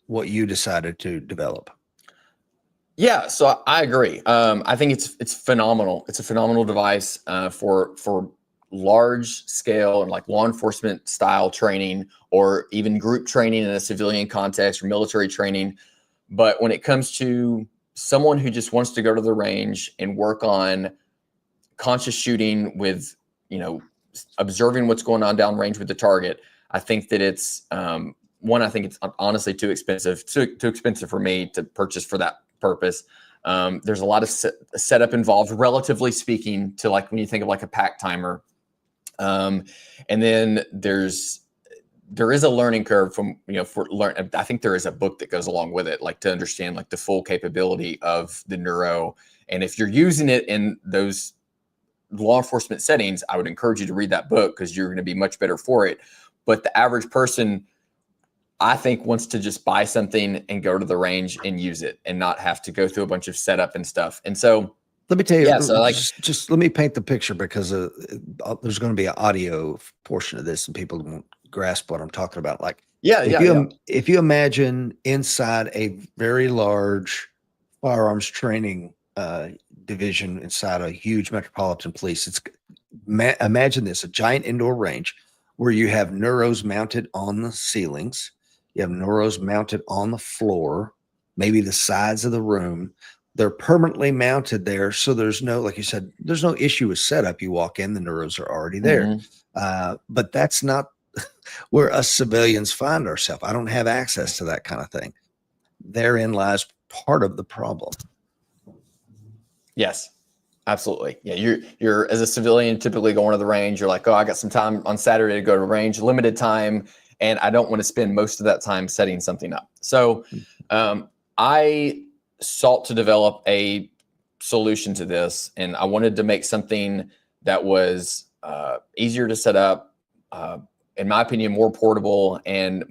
what you decided to develop.
Yeah, so I agree. I think it's phenomenal. It's a phenomenal device for large scale and like law enforcement style training, or even group training in a civilian context or military training. But when it comes to someone who just wants to go to the range and work on conscious shooting with, you know, observing what's going on downrange with the target, I think that it's I think it's honestly too expensive for me to purchase for that purpose. There's a lot of setup involved, relatively speaking, to like when you think of like a pack timer. And then there is a learning curve from, you know, I think there is a book that goes along with it, like to understand like the full capability of the neuro. And if you're using it in those law enforcement settings, I would encourage you to read that book, because you're going to be much better for it. But the average person, I think, wants to just buy something and go to the range and use it and not have to go through a bunch of setup and stuff. And so
let me tell you, just let me paint the picture, because there's going to be an audio portion of this and people won't grasp what I'm talking about. Like, if you imagine inside a very large firearms training division inside a huge metropolitan police, imagine this: a giant indoor range where you have neuros mounted on the ceilings, you have neuros mounted on the floor, maybe the sides of the room. They're permanently mounted there, so there's no, like you said, there's no issue with setup. You walk in, the neuros are already there. But that's not where us civilians find ourselves. I don't have access to that kind of thing. Therein lies part of the problem.
Yes, absolutely. Yeah, you're as a civilian typically going to the range. You're like, oh, I got some time on Saturday to go to range, limited time, and I don't want to spend most of that time setting something up. So I sought to develop a solution to this, and I wanted to make something that was easier to set up, in my opinion, more portable and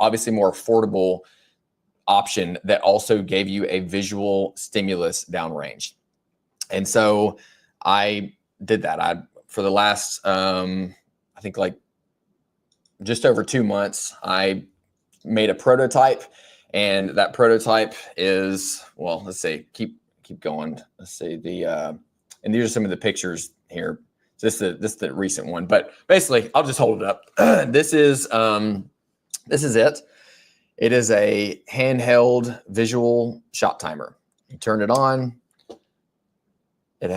obviously more affordable option that also gave you a visual stimulus downrange. And so I did that. For the last, I think like just over 2 months, I made a prototype, and that prototype is, well, let's see, keep going. Let's see and these are some of the pictures here. This is the recent one, but basically I'll just hold it up. This is it. It is a handheld visual shot timer. You turn it on. It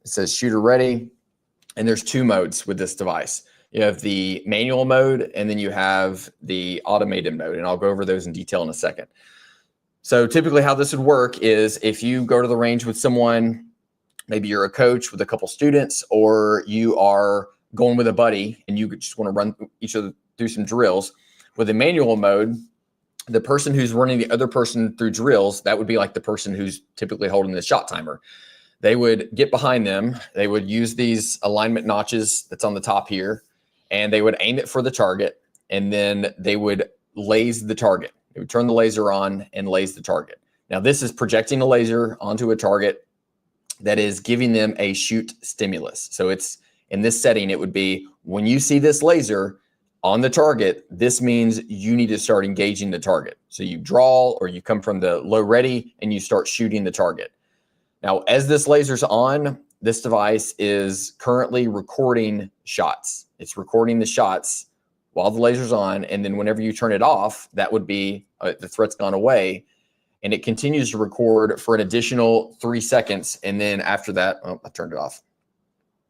says shooter ready, and there's 2 modes with this device. You have the manual mode, and then you have the automated mode, and I'll go over those in detail in a second. So typically how this would work is if you go to the range with someone, maybe you're a coach with a couple students, or you are going with a buddy and you just want to run each other through some drills. With a manual mode, the person who's running the other person through drills, that would be like the person who's typically holding the shot timer. They would get behind them. They would use these alignment notches that's on the top here, and they would aim it for the target, and then they would laze the target. They would turn the laser on and laze the target. Now, this is projecting a laser onto a target that is giving them a shoot stimulus. So it's in this setting, it would be when you see this laser on the target, this means you need to start engaging the target. So you draw, or you come from the low ready and you start shooting the target. Now, as this laser's on, this device is currently recording shots. It's recording the shots while the laser's on. And then whenever you turn it off, that would be the threat's gone away. And it continues to record for an additional 3 seconds. And then after that, oh, I turned it off.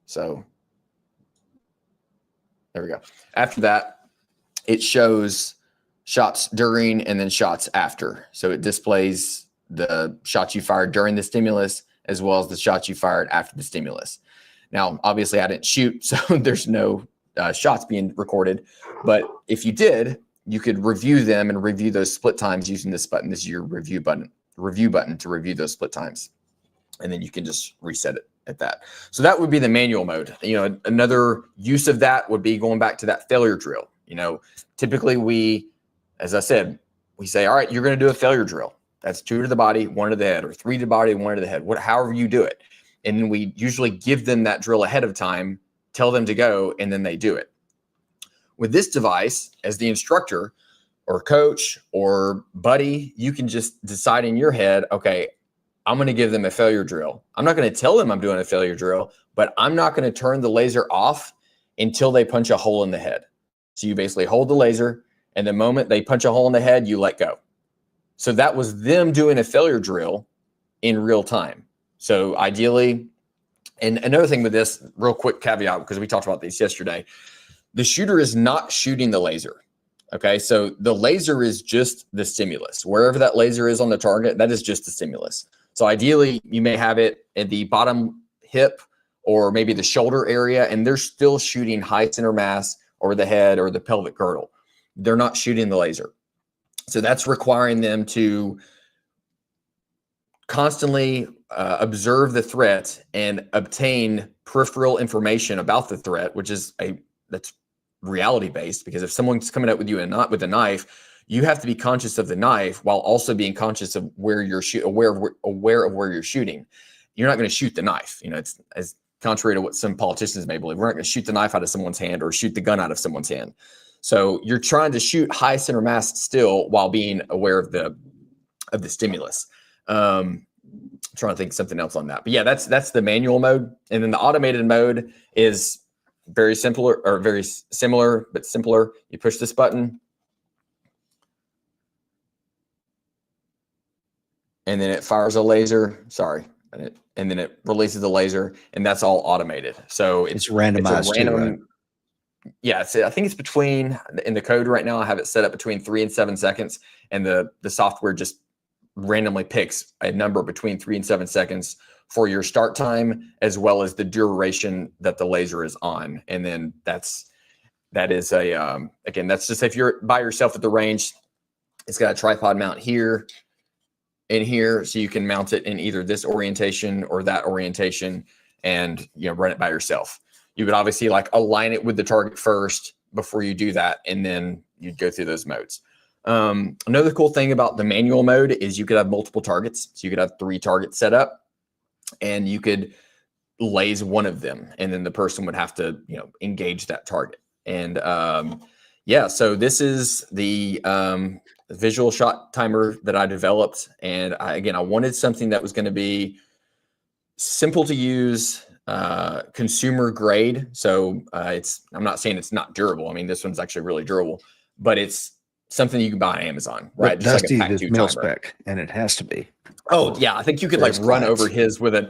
So there we go. After that, it shows shots during and then shots after. So it displays the shots you fired during the stimulus as well as the shots you fired after the stimulus. Now, obviously, I didn't shoot, so there's no shots being recorded. But if you did, you could review them and review those split times using this button. This is your review button to review those split times. And then you can just reset it at that. So that would be the manual mode. You know, another use of that would be going back to that failure drill. You know, typically we, as I said, we say, all right, you're going to do a failure drill. That's 2 to the body, 1 to the head, or 3 to the body, 1 to the head, however you do it. And then we usually give them that drill ahead of time, tell them to go, and then they do it. With this device, as the instructor or coach or buddy, you can just decide in your head, okay, I'm going to give them a failure drill. I'm not going to tell them I'm doing a failure drill, but I'm not going to turn the laser off until they punch a hole in the head. So you basically hold the laser, and the moment they punch a hole in the head, you let go. So that was them doing a failure drill in real time. So ideally, and another thing with this, real quick caveat, because we talked about this yesterday, the shooter is not shooting the laser. Okay, so the laser is just the stimulus. Wherever that laser is on the target, that is just the stimulus. So ideally, you may have it at the bottom hip or maybe the shoulder area, and they're still shooting high center mass or the head or the pelvic girdle. They're not shooting the laser. So that's requiring them to constantly observe the threat and obtain peripheral information about the threat, which is that's reality based. Because if someone's coming out with you with a knife, you have to be conscious of the knife while also being conscious of where you're aware of where you're shooting. You're not going to shoot the knife. You know, it's as contrary to what some politicians may believe. We're not going to shoot the knife out of someone's hand or shoot the gun out of someone's hand. So you're trying to shoot high center mass still while being aware of the stimulus. I'm trying to think of something else on that. But yeah, that's the manual mode. And then the automated mode is very similar, but simpler. You push this button, and then it fires a laser. And then it releases the laser, and that's all automated. So it's
randomized too, right?
Yeah, I think it's between, in the code right now, I have it set up between 3 and 7 seconds, and the software just randomly picks a number between 3 and 7 seconds for your start time, as well as the duration that the laser is on. And then that is again, that's just if you're by yourself at the range. It's got a tripod mount here and here, so you can mount it in either this orientation or that orientation, and run it by yourself. You would obviously align it with the target first before you do that, and then you'd go through those modes. Another cool thing about the manual mode is you could have multiple targets. So you could have 3 targets set up, and you could laze one of them, and then the person would have to engage that target. And yeah, so this is the visual shot timer that I developed. And I wanted something that was going to be simple to use, consumer grade. So I'm not saying it's not durable. I mean, this one's actually really durable, but it's something you can buy on Amazon, right?
Just Dusty is mil spec, and it has to be.
Oh yeah, I think you could run over his with a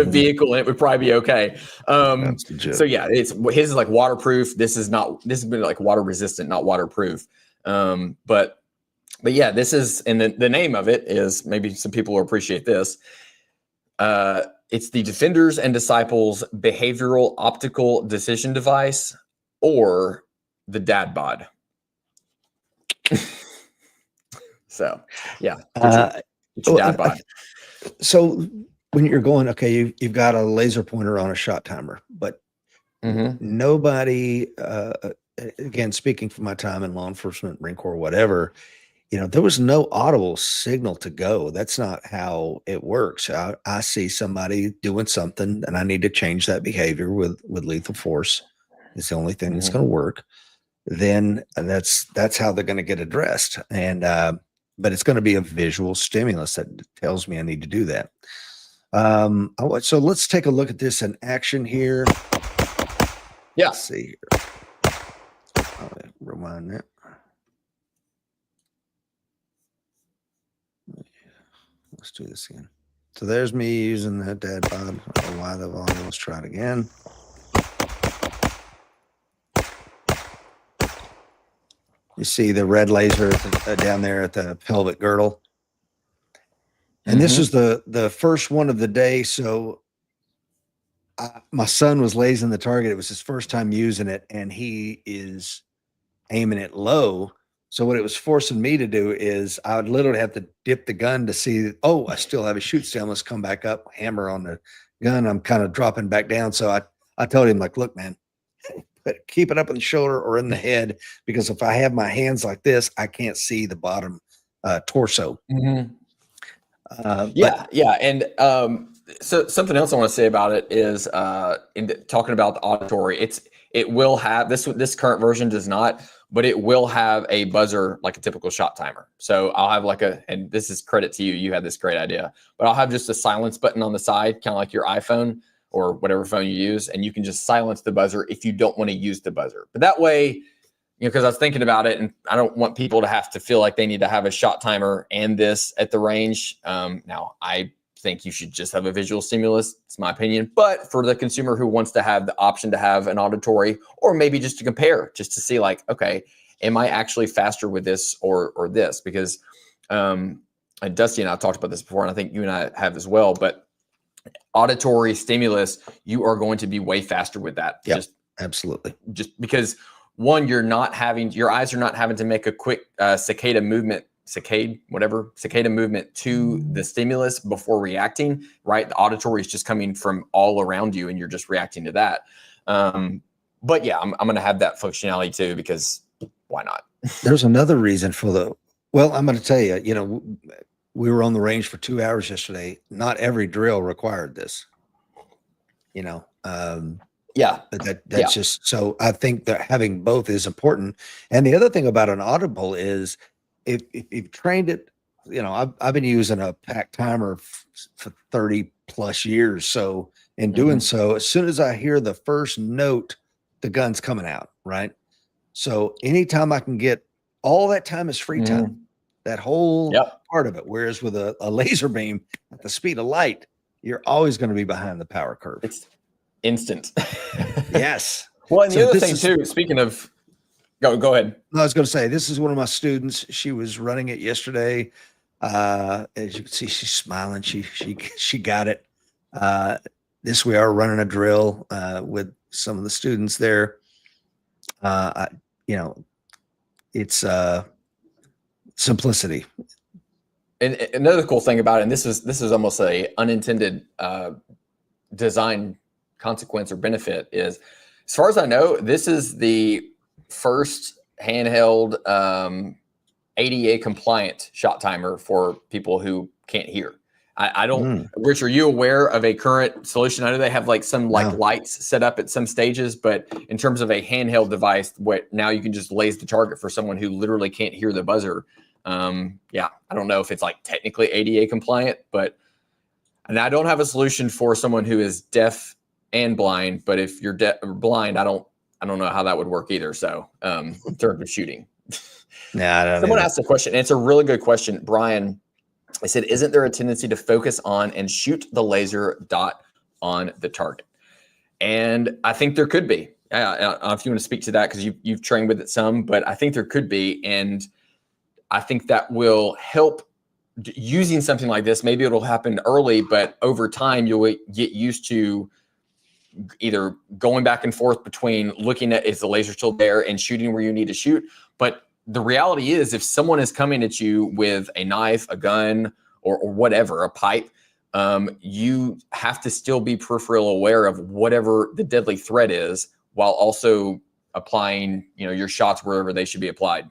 vehicle, and it would probably be okay. So yeah, his is waterproof. This has been water resistant, not waterproof. But But yeah, this is, and the name of it is, maybe some people will appreciate this. It's the Defenders and Disciples Behavioral Optical Decision Device, or the DAD BOD. So, yeah, get your DAD BOD.
So when you're going, okay, you've got a laser pointer on a shot timer, but nobody, again, speaking from my time in law enforcement, Marine Corps, whatever, there was no audible signal to go. That's not how it works. I see somebody doing something and I need to change that behavior with lethal force. It's the only thing that's going to work. Then that's how they're going to get addressed. And, but it's going to be a visual stimulus that tells me I need to do that. So let's take a look at this in action here.
Yeah.
Let's see here. I'll rewind that. Let's do this again. So there's me using that DAD BOD. I don't know why the volume. Let's try it again. You see the red laser down there at the pelvic girdle. And this is the first one of the day. So my son was lasing the target. It was his first time using it, and he is aiming it low. So what it was forcing me to do is I would literally have to dip the gun to see, oh, I still have a shoot stem. Let's come back up, hammer on the gun. I'm kind of dropping back down. So I told him, like, look, man, keep it up in the shoulder or in the head, because if I have my hands like this, I can't see the bottom torso.
Yeah. And so something else I want to say about it is in talking about the auditory, it will have this current version does not, but it will have a buzzer like a typical shot timer. So I'll have and this is credit to you, you had this great idea, but I'll have just a silence button on the side, kind of like your iPhone or whatever phone you use, and you can just silence the buzzer if you don't want to use the buzzer. But that way, because I was thinking about it, and I don't want people to have to feel like they need to have a shot timer and this at the range. Now, I think you should just have a visual stimulus. It's my opinion. But for the consumer who wants to have the option to have an auditory, or maybe just to compare, just to see like, okay, am I actually faster with this or this? Because Dusty and I talked about this before, and I think you and I have as well. But auditory stimulus, you are going to be way faster with that.
Yeah, absolutely.
Just because one, your eyes are not having to make a quick cicada movement to the stimulus before reacting, right? The auditory is just coming from all around you and you're just reacting to that. But yeah, I'm going to have that functionality too, because why not?
There's another reason for I'm going to tell you, we were on the range for 2 hours yesterday. Not every drill required this, that's just, so I think that having both is important. And the other thing about an audible is if you've trained it, I've been using a pack timer for 30 plus years. So in doing so, as soon as I hear the first note, the gun's coming out, right? So anytime I can get, all that time is free time, that whole part of it. Whereas with a laser beam at the speed of light, you're always going to be behind the power curve.
It's instant.
Yes.
Well, and the other thing too, speaking of, go ahead.
No, I was going to say, this is one of my students. She was running it yesterday. As you can see, she's smiling. She got it. We are running a drill with some of the students there. It's simplicity.
And another cool thing about it, and this is almost a unintended design consequence or benefit, is, as far as I know, this is the first handheld ADA compliant shot timer for people who can't hear. I don't, Rich, are you aware of a current solution? I know they have like some lights set up at some stages, but in terms of a handheld device, now you can just laze the target for someone who literally can't hear the buzzer. I don't know if it's like technically ADA compliant, and I don't have a solution for someone who is deaf and blind, but if you're blind, I don't know how that would work either. So in terms of shooting. Someone asked a question, and it's a really good question. Brian, I said, isn't there a tendency to focus on and shoot the laser dot on the target? And I think there could be. I don't know if you want to speak to that, because you've trained with it some, but I think there could be. And I think that will help using something like this. Maybe it'll happen early, but over time you'll get used to either going back and forth between looking at, is the laser still there, and shooting where you need to shoot. But the reality is, if someone is coming at you with a knife, a gun, or whatever, a pipe, you have to still be peripheral aware of whatever the deadly threat is, while also applying, your shots wherever they should be applied.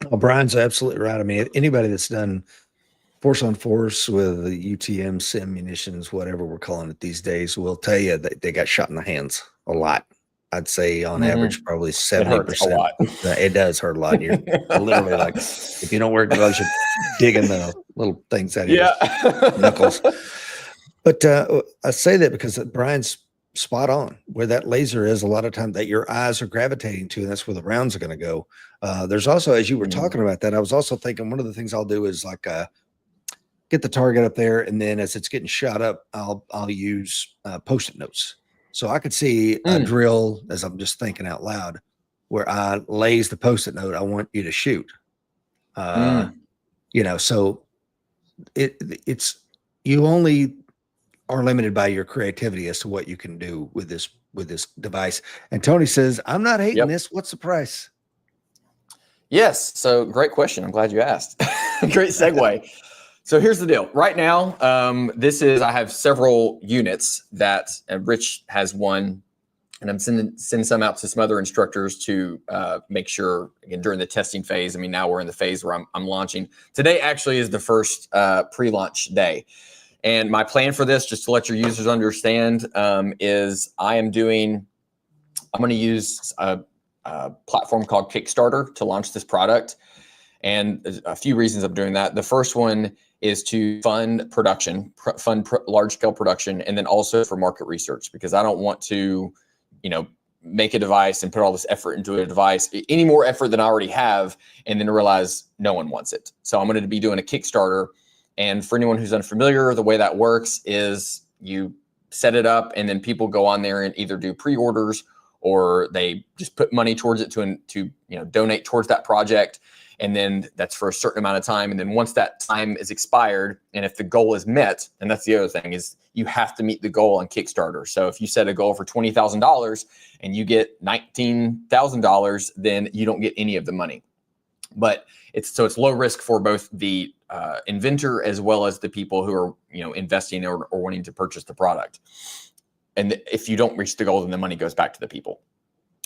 Well, Brian's absolutely right. I mean, anybody that's done force on force with the UTM, sim munitions, whatever we're calling it these days, will tell you that they got shot in the hands a lot. I'd say on average, probably 70%. It does hurt a lot. You're literally like, if you don't wear gloves, you're digging the little things out of your knuckles. But I say that because Brian's spot on. Where that laser is, a lot of time that your eyes are gravitating to, and that's where the rounds are going to go. There's also, as you were talking about that, I was also thinking one of the things I'll do is like get the target up there, and then as it's getting shot up, I'll use Post-it notes. So I could see a drill, as I'm just thinking out loud, where I lays the Post-it note, I want you to shoot. So it's, you only are limited by your creativity as to what you can do with this device. And Tony says, I'm not hating this. What's the price?
Yes. So great question. I'm glad you asked. Great segue. So here's the deal. Right now, I have several units that Rich has one, and I'm sending some out to some other instructors to make sure, again, during the testing phase. I mean, now we're in the phase where I'm launching. Today actually is the first pre-launch day. And my plan for this, just to let your users understand, is I'm going to use a platform called Kickstarter to launch this product. And there's a few reasons I'm doing that. The first one is to fund production, large scale production, and then also for market research, because I don't want to, make a device and put all this effort into a device, any more effort than I already have, and then realize no one wants it. So I'm going to be doing a Kickstarter. And for anyone who's unfamiliar, the way that works is you set it up, and then people go on there and either do pre-orders, or they just put money towards it to donate towards that project. And then that's for a certain amount of time. And then once that time is expired, and if the goal is met, and that's the other thing, is you have to meet the goal on Kickstarter. So if you set a goal for $20,000 and you get $19,000, then you don't get any of the money. But it's low risk for both the inventor as well as the people who are investing or wanting to purchase the product. And if you don't reach the goal, then the money goes back to the people.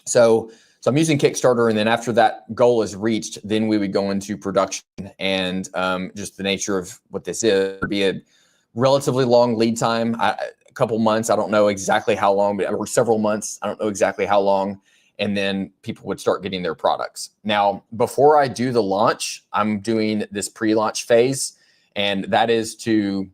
So I'm using Kickstarter, and then after that goal is reached, then we would go into production. And just the nature of what this is, would be a relatively long lead time, a couple months. I don't know exactly how long, or several months. I don't know exactly how long. And then people would start getting their products. Now, before I do the launch, I'm doing this pre-launch phase, and that is to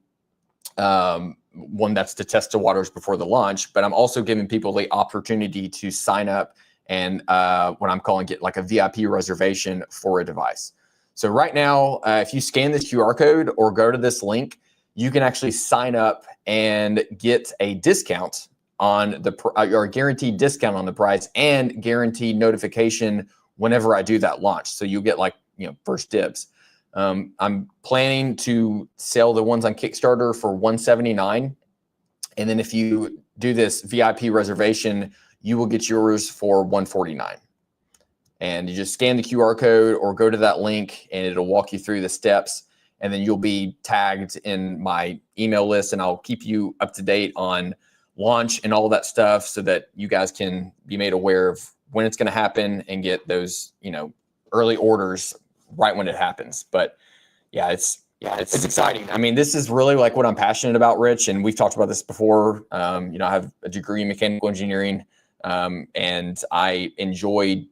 that's to test the waters before the launch. But I'm also giving people the opportunity to sign up and what I'm calling get like a VIP reservation for a device. So right now, if you scan this QR code or go to this link, you can actually sign up and get a discount on or a guaranteed discount on the price, and guaranteed notification whenever I do that launch. So you get first dibs. I'm planning to sell the ones on Kickstarter for $179. And then if you do this VIP reservation, you will get yours for $149. And you just scan the QR code or go to that link, and it'll walk you through the steps. And then you'll be tagged in my email list, and I'll keep you up to date on launch and all that stuff, so that you guys can be made aware of when it's going to happen and get those, early orders right when it happens. But it's exciting. I mean, this is really like what I'm passionate about, Rich. And we've talked about this before. I have a degree in mechanical engineering, and I enjoy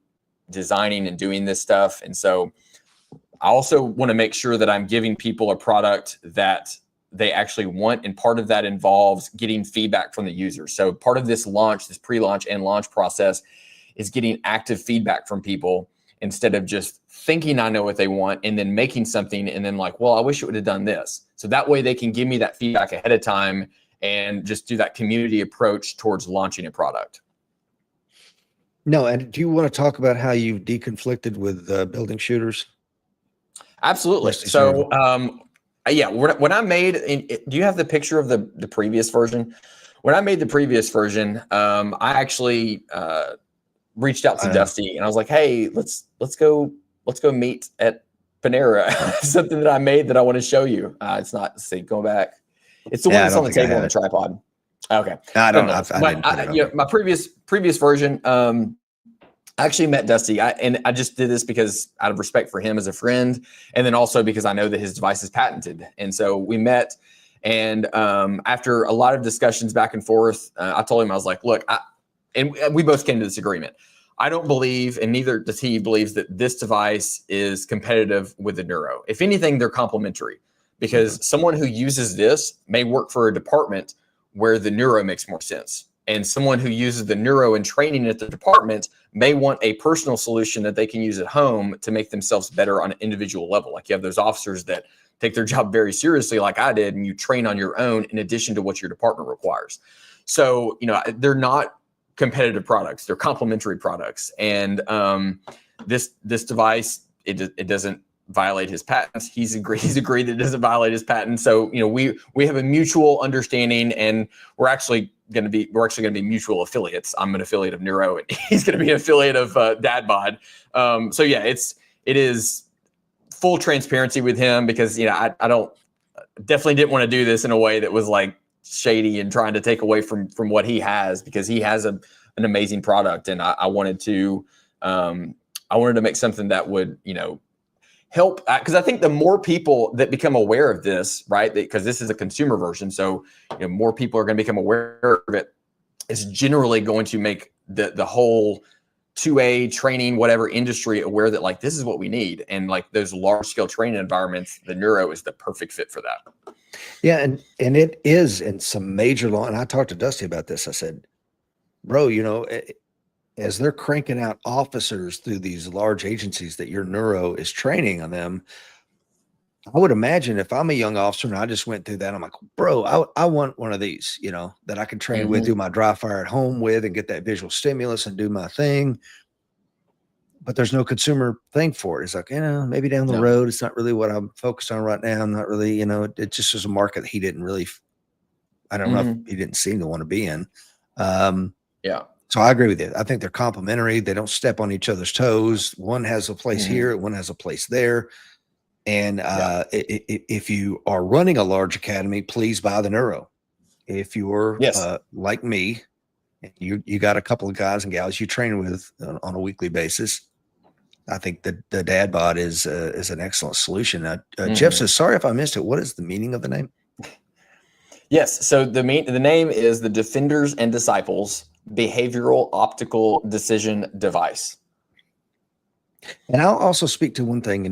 designing and doing this stuff. And so I also want to make sure that I'm giving people a product that they actually want. And part of that involves getting feedback from the users. So part of this launch, this pre-launch and launch process, is getting active feedback from people, instead of just thinking I know what they want and then making something and then like, well, I wish it would have done this. So that way they can give me that feedback ahead of time and just do that community approach towards launching a product.
No, and do you want to talk about how you've deconflicted with building shooters?
Absolutely. So, yeah, when I made, do you have the picture of the previous version? When I made the previous version, I actually reached out to Dusty and I was like, "Hey, let's go meet at Panera." Something that I made that I want to show you. It's not. See, going back, it's the one that's on the table on the tripod. Okay,
I don't know.
My previous version. I actually met Dusty, and I just did this because out of respect for him as a friend, and then also because I know that his device is patented. And so we met, and after a lot of discussions back and forth, I told him, I was like, look, and we both came to this agreement. I don't believe, and neither does he, believes that this device is competitive with the Neuro. If anything, they're complementary, because someone who uses this may work for a department where the Neuro makes more sense. And someone who uses the Neuro in training at the department may want a personal solution that they can use at home to make themselves better on an individual level. Like you have those officers that take their job very seriously, like I did, and you train on your own in addition to what your department requires. So, they're not competitive products; they're complementary products. And this device, it doesn't violate his patents. He's agreed that it doesn't violate his patent. So, we have a mutual understanding, and we're actually going to be mutual affiliates. I'm an affiliate of Neuro, and he's going to be an affiliate of DAD BODD. So yeah, it is full transparency with him, because I definitely didn't want to do this in a way that was like shady and trying to take away from what he has, because he has an amazing product, and I wanted to make something that would help, because I think the more people that become aware of this, right, because this is a consumer version, so more people are going to become aware of it, it's generally going to make the whole 2A training, whatever industry, aware that like this is what we need, and like those large scale training environments, the Neuro is the perfect fit for that.
Yeah, and it is in some major law. And I talked to Dusty about this. I said, bro, as they're cranking out officers through these large agencies that your Neuro is training on them, I would imagine if I'm a young officer and I just went through that, I'm like, bro, I want one of these, that I can train with, do my dry fire at home with, and get that visual stimulus and do my thing. But there's no consumer thing for it. It's like, maybe down the road, it's not really what I'm focused on right now. I'm not really, it just was a market that he didn't really, I don't know if he didn't seem to want to be in.
Yeah.
So I agree with you. I think they're complementary. They don't step on each other's toes. One has a place here, one has a place there. And if you are running a large academy, please buy the Neuro. If you're like me, you got a couple of guys and gals you train with on a weekly basis, I think the DAD BODD is an excellent solution. Jeff says, sorry if I missed it. What is the meaning of the name?
Yes. So the name is the Defenders and Disciples Behavioral Optical Decision Device.
And I'll also speak to one thing.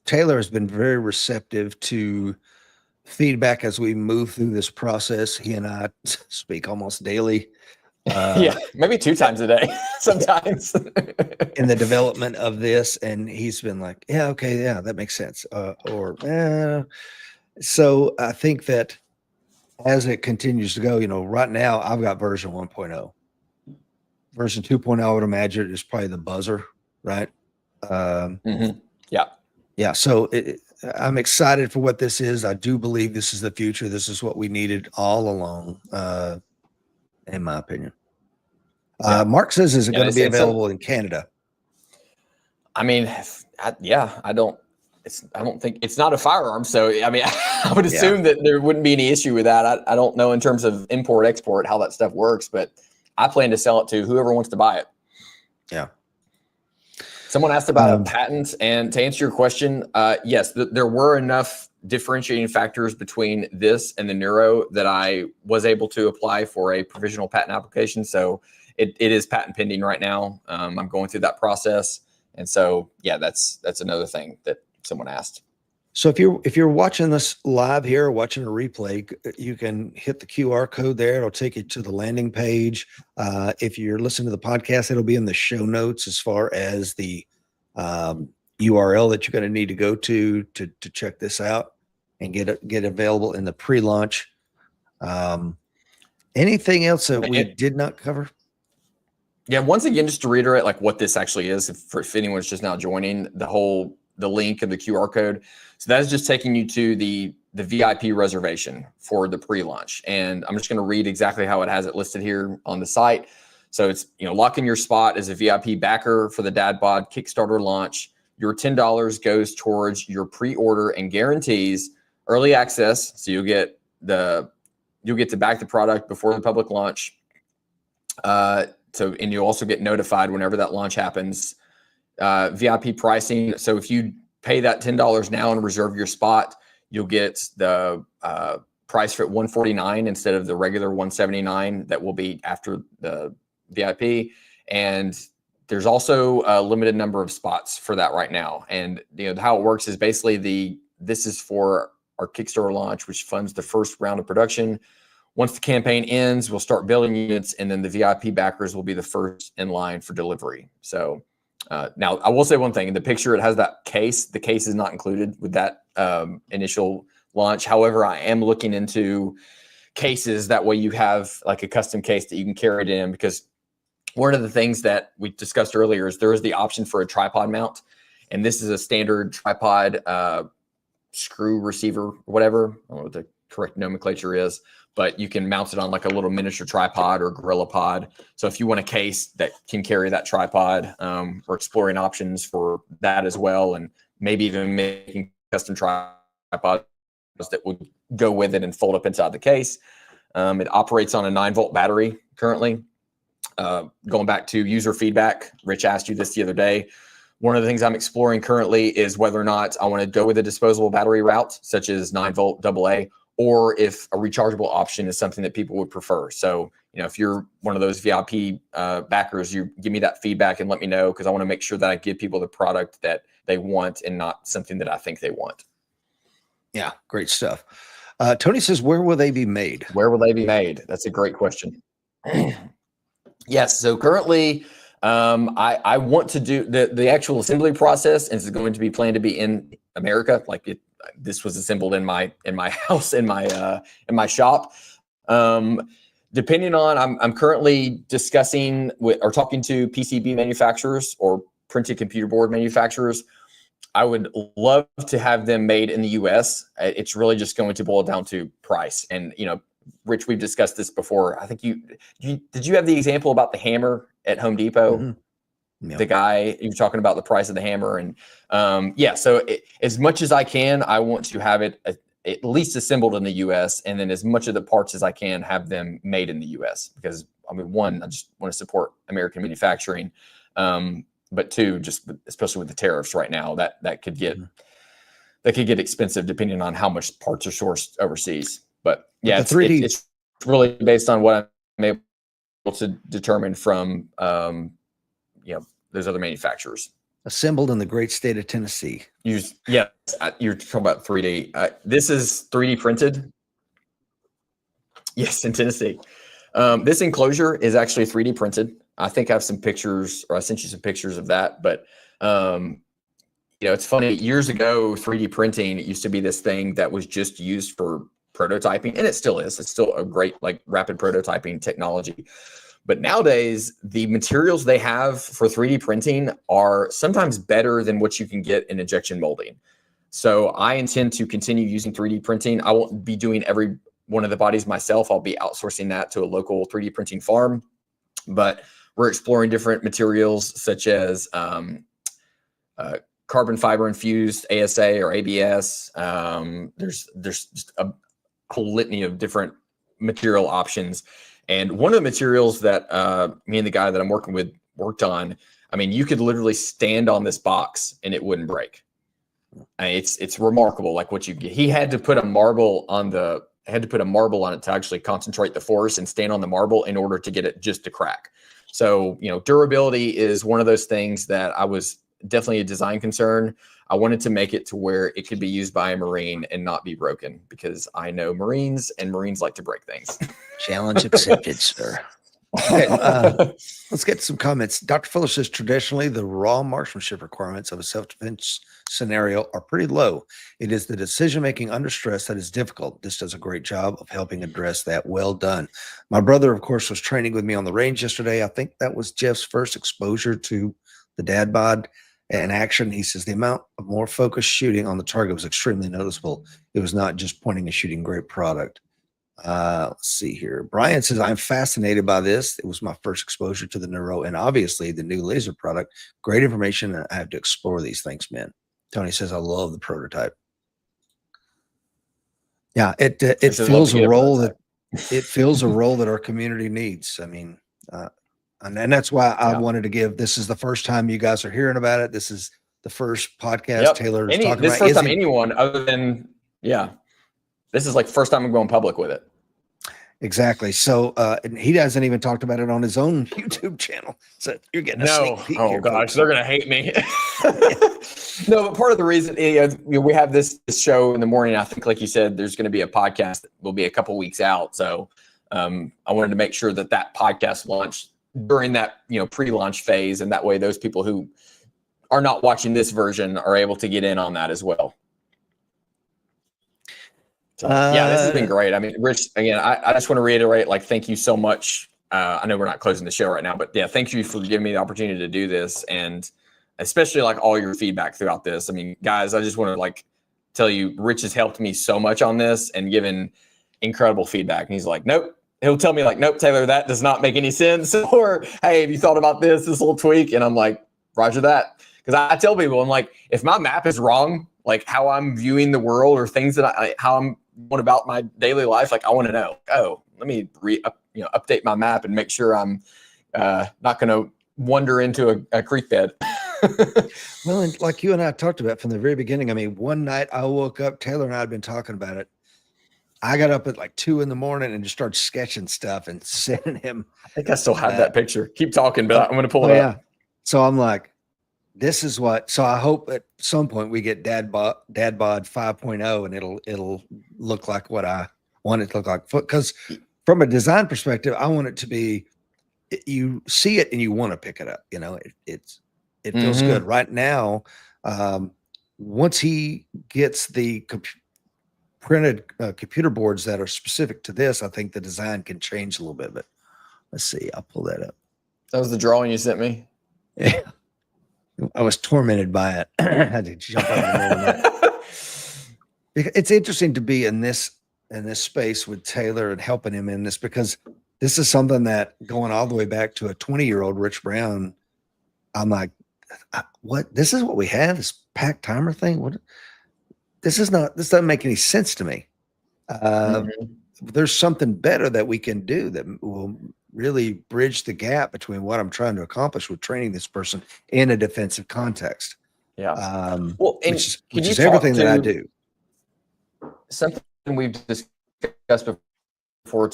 Taylor has been very receptive to feedback as we move through this process. He and I speak almost daily.
Maybe 2 times a day sometimes
in the development of this, and he's been like, that makes sense, so I think that as it continues to go, right now I've got version 1.0. Version 2.0, I would imagine, is probably the buzzer, right? So I'm excited for what this is. I do believe this is the future. This is what we needed all along, in my opinion. Mark says, is it going to be available in Canada?
I mean, I don't think it's not a firearm. So, I mean, I would assume that there wouldn't be any issue with that. I don't know in terms of import, export, how that stuff works, but I plan to sell it to whoever wants to buy it.
Yeah.
Someone asked about patents, and to answer your question, yes, there were enough differentiating factors between this and the Neuro that I was able to apply for a provisional patent application. So it is patent pending right now. I'm going through that process. And so, that's another thing that someone asked.
So if you're watching this live here, or watching a replay, you can hit the QR code there. It'll take you to the landing page. If you're listening to the podcast, it'll be in the show notes as far as the URL that you're going to need to go to check this out and get available in the pre-launch. Anything else that we did not cover?
Yeah, once again, just to reiterate, like what this actually is, if anyone's just now joining, the whole the link and the QR code. So that is just taking you to the VIP reservation for the pre-launch. And I'm just going to read exactly how it has it listed here on the site. So it's, lock in your spot as a VIP backer for the Dad Bod Kickstarter launch. Your $10 goes towards your pre-order and guarantees early access. So you'll get to back the product before the public launch. And you'll also get notified whenever that launch happens. VIP pricing. So if you pay that $10 now and reserve your spot, you'll get the price for $149 instead of the regular $179 that will be after the VIP. And there's also a limited number of spots for that right now. And how it works is basically this is for our Kickstarter launch, which funds the first round of production. Once the campaign ends, we'll start building units, and then the VIP backers will be the first in line for delivery. So now I will say one thing. In the picture, it has that case. The case is not included with that initial launch. However, I am looking into cases. That way you have like a custom case that you can carry it in, because one of the things that we discussed earlier is there is the option for a tripod mount. And this is a standard tripod screw receiver, or whatever. I don't know what the correct nomenclature is, but you can mount it on like a little miniature tripod or gorilla pod. So if you want a case that can carry that tripod, we're exploring options for that as well. And maybe even making custom tripods that would go with it and fold up inside the case. It operates on a 9-volt battery currently. Going back to user feedback, Rich asked you this the other day. One of the things I'm exploring currently is whether or not I want to go with a disposable battery route, such as 9-volt AA, or if a rechargeable option is something that people would prefer. So, if you're one of those VIP backers, you give me that feedback and let me know, because I want to make sure that I give people the product that they want and not something that I think they want.
Yeah, great stuff. Tony says, where will they be made?
Where will they be made? That's a great question. Yes. So currently, I want to do the actual assembly process, and it's going to be planned to be in America. Like this was assembled in my house, in my shop. Depending on, I'm currently discussing or talking to PCB manufacturers or printed computer board manufacturers. I would love to have them made in the US. It's really just going to boil down to price. And, Rich, we've discussed this before. I think did you have the example about the hammer at Home Depot? Mm-hmm. Yeah. The guy, you were talking about the price of the hammer. And so as much as I can, I want to have it at least assembled in the US, and then as much of the parts as I can have them made in the US, because one, I just want to support American manufacturing. But two, just especially with the tariffs right now, that could get expensive depending on how much parts are sourced overseas. But yeah, it's really based on what I'm able to determine from those other manufacturers.
Assembled in the great state of Tennessee.
You're talking about 3D. This is 3D printed. Yes, in Tennessee. This enclosure is actually 3D printed. I think I have some pictures, or I sent you some pictures of that. But it's funny. Years ago, 3D printing, it used to be this thing that was just used for prototyping, and it still is. It's still a great rapid prototyping technology. But nowadays, the materials they have for 3D printing are sometimes better than what you can get in injection molding. So I intend to continue using 3D printing. I won't be doing every one of the bodies myself. I'll be outsourcing that to a local 3D printing farm. But we're exploring different materials such as carbon fiber infused ASA or ABS. There's just a whole litany of different material options. And one of the materials that me and the guy that I'm working with worked on, you could literally stand on this box and it wouldn't break. It's remarkable, like what you get. He had to put a marble on it to actually concentrate the force and stand on the marble in order to get it just to crack. So, durability is one of those things that I was definitely a design concern. I wanted to make it to where it could be used by a Marine and not be broken, because I know Marines, and Marines like to break things.
Challenge accepted, sir. Okay, let's get some comments. Dr. Fuller says, traditionally, the raw marksmanship requirements of a self-defense scenario are pretty low. It is the decision-making under stress that is difficult. This does a great job of helping address that. Well done. My brother, of course, was training with me on the range yesterday. I think that was Jeff's first exposure to the Dad Bod. in action. He says the amount of more focused shooting on the target was extremely noticeable. It was not just pointing and shooting great product. Let's see here. Brian says, I'm fascinated by this. It was my first exposure to the Neuro and obviously the new laser product. Great information. I have to explore these things, man. Tony says, I love the prototype. Yeah, it fills a role that it fills a role that our community needs. I mean, and that's why I wanted to give. This is the first time you guys are hearing about it. This is the first podcast Taylor is talking about.
First time anyone other than this is like first time I'm going public with it.
Exactly. So, and he hasn't even talked about it on his own YouTube channel. So you're getting a sneak peek.
Oh gosh, they're gonna hate me. No, but part of the reason we have this show in the morning. I think, like you said, there's going to be a podcast that will be a couple weeks out. So I wanted to make sure that podcast launched during that pre-launch phase, and that way those people who are not watching this version are able to get in on that as well. So, this has been great. I mean, Rich, again, I just want to reiterate, thank you so much. I know we're not closing the show right now, but thank you for giving me the opportunity to do this, and especially all your feedback throughout this. I mean, guys, I just want to tell you, Rich has helped me so much on this and given incredible feedback. And he's like, nope. He'll tell me nope, Taylor, that does not make any sense. Or, hey, have you thought about this little tweak? And I'm like, Roger that. Because I tell people, I'm like, if my map is wrong, how I'm viewing the world or things that how I'm going about my daily life, I want to know. Oh, let me update my map and make sure I'm not going to wander into a creek bed.
Well, and like you and I talked about from the very beginning, I mean, one night I woke up, Taylor and I had been talking about it. I got up at 2 a.m. and just started sketching stuff and sending him.
I think I still have that picture. Keep talking, but I'm going to pull it up.
So I'm like, this is what, so I hope at some point we get Dad Bod 5.0 and it'll look like what I want it to look like. Because from a design perspective, I want it to be, you see it and you want to pick it up. It feels good right now. Once he gets the printed computer boards that are specific to this, I think the design can change a little bit. But let's see, I'll pull that up.
That was the drawing you sent me.
Yeah, I was tormented by it. I had to jump out of the middle of that. It's interesting to be in this space with Taylor and helping him in this, because this is something that, going all the way back to a 20-year-old Rich Brown, I'm like, what? This is what we have, this pack timer thing? What? This doesn't make any sense to me. There's something better that we can do that will really bridge the gap between what I'm trying to accomplish with training this person in a defensive context.
Yeah.
Which is everything that I do.
Something we've discussed before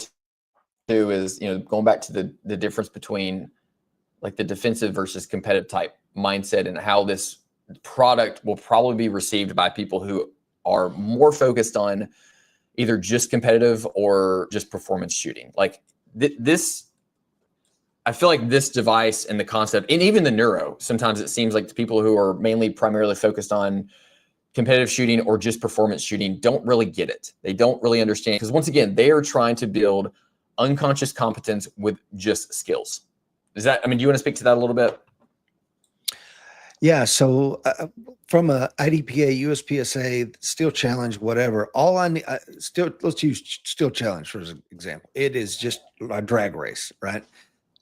too is, going back to the difference between the defensive versus competitive type mindset, and how this product will probably be received by people who are more focused on either just competitive or just performance shooting. This, I feel like this device and the concept, and even the Neuro, sometimes it seems like the people who are primarily focused on competitive shooting or just performance shooting don't really get it. They don't really understand, because once again, they are trying to build unconscious competence with just skills. Do you want to speak to that a little bit?
Yeah. So from a IDPA, USPSA, Steel Challenge, whatever, all I need, let's use Steel Challenge for example. It is just a drag race, right?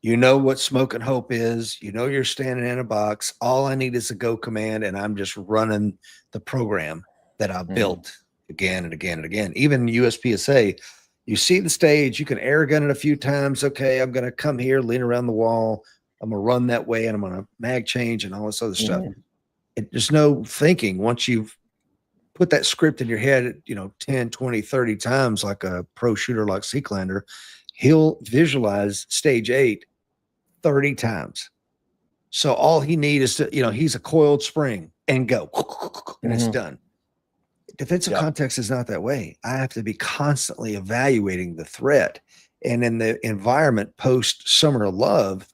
You know what Smoke and Hope is. You're standing in a box. All I need is a go command, and I'm just running the program that I've built again and again and again. Even USPSA, you see the stage, you can air gun it a few times. Okay, I'm going to come here, lean around the wall. I'm going to run that way, and I'm going to mag change and all this other stuff. There's no thinking. Once you've put that script in your head, 10, 20, 30 times, like a pro shooter like Seeklander, he'll visualize stage 8 30 times. So all he needs is to, he's a coiled spring and go, and it's done. Defensive context is not that way. I have to be constantly evaluating the threat. And in the environment post Summer of Love,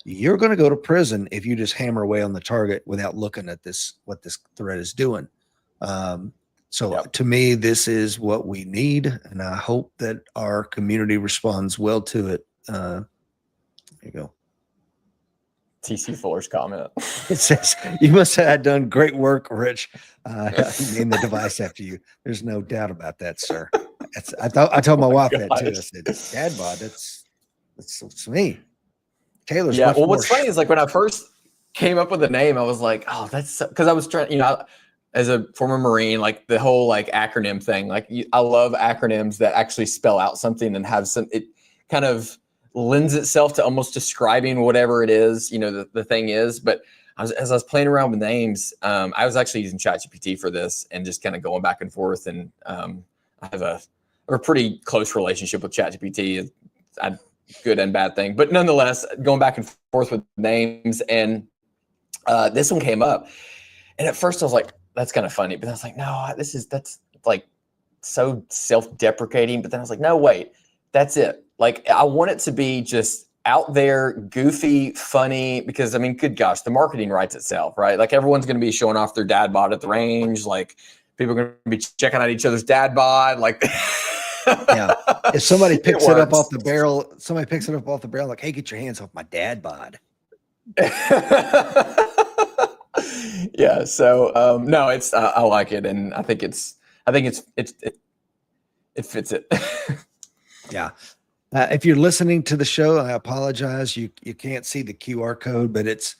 you're going to go to prison if you just hammer away on the target without looking at what this threat is doing. To me, this is what we need, and I hope that our community responds well to it. There you go.
TC Fuller's comment.
It says, you must have done great work, Rich. Name the device after you. There's no doubt about that, sir. I told my wife that too. I said, Dad bod, that's me. Taylor's
Yeah.
much
Well,
more
what's funny is like when I first came up with the name, I was like, oh, that's because I was trying, as a former Marine, like the whole like acronym thing, like I love acronyms that actually spell out something and have it kind of lends itself to almost describing whatever it is, the thing is. But as I was playing around with names, I was actually using ChatGPT for this and just kind of going back and forth. And I have a pretty close relationship with ChatGPT. Good and bad thing, but nonetheless, going back and forth with names, and this one came up, and at first I was like, "That's kind of funny," but I was like, "No, that's like so self-deprecating." But then I was like, "No, wait, that's it. Like, I want it to be just out there, goofy, funny, because I mean, good gosh, the marketing writes itself, right? Like everyone's going to be showing off their dad bod at the range, like people are going to be checking out each other's dad bod, like."
Yeah. If somebody picks it up off the barrel, like, hey, get your hands off my dad bod.
Yeah. So no, it's I like it, and I think it fits it.
Yeah. If you're listening to the show, I apologize. You can't see the QR code, but it's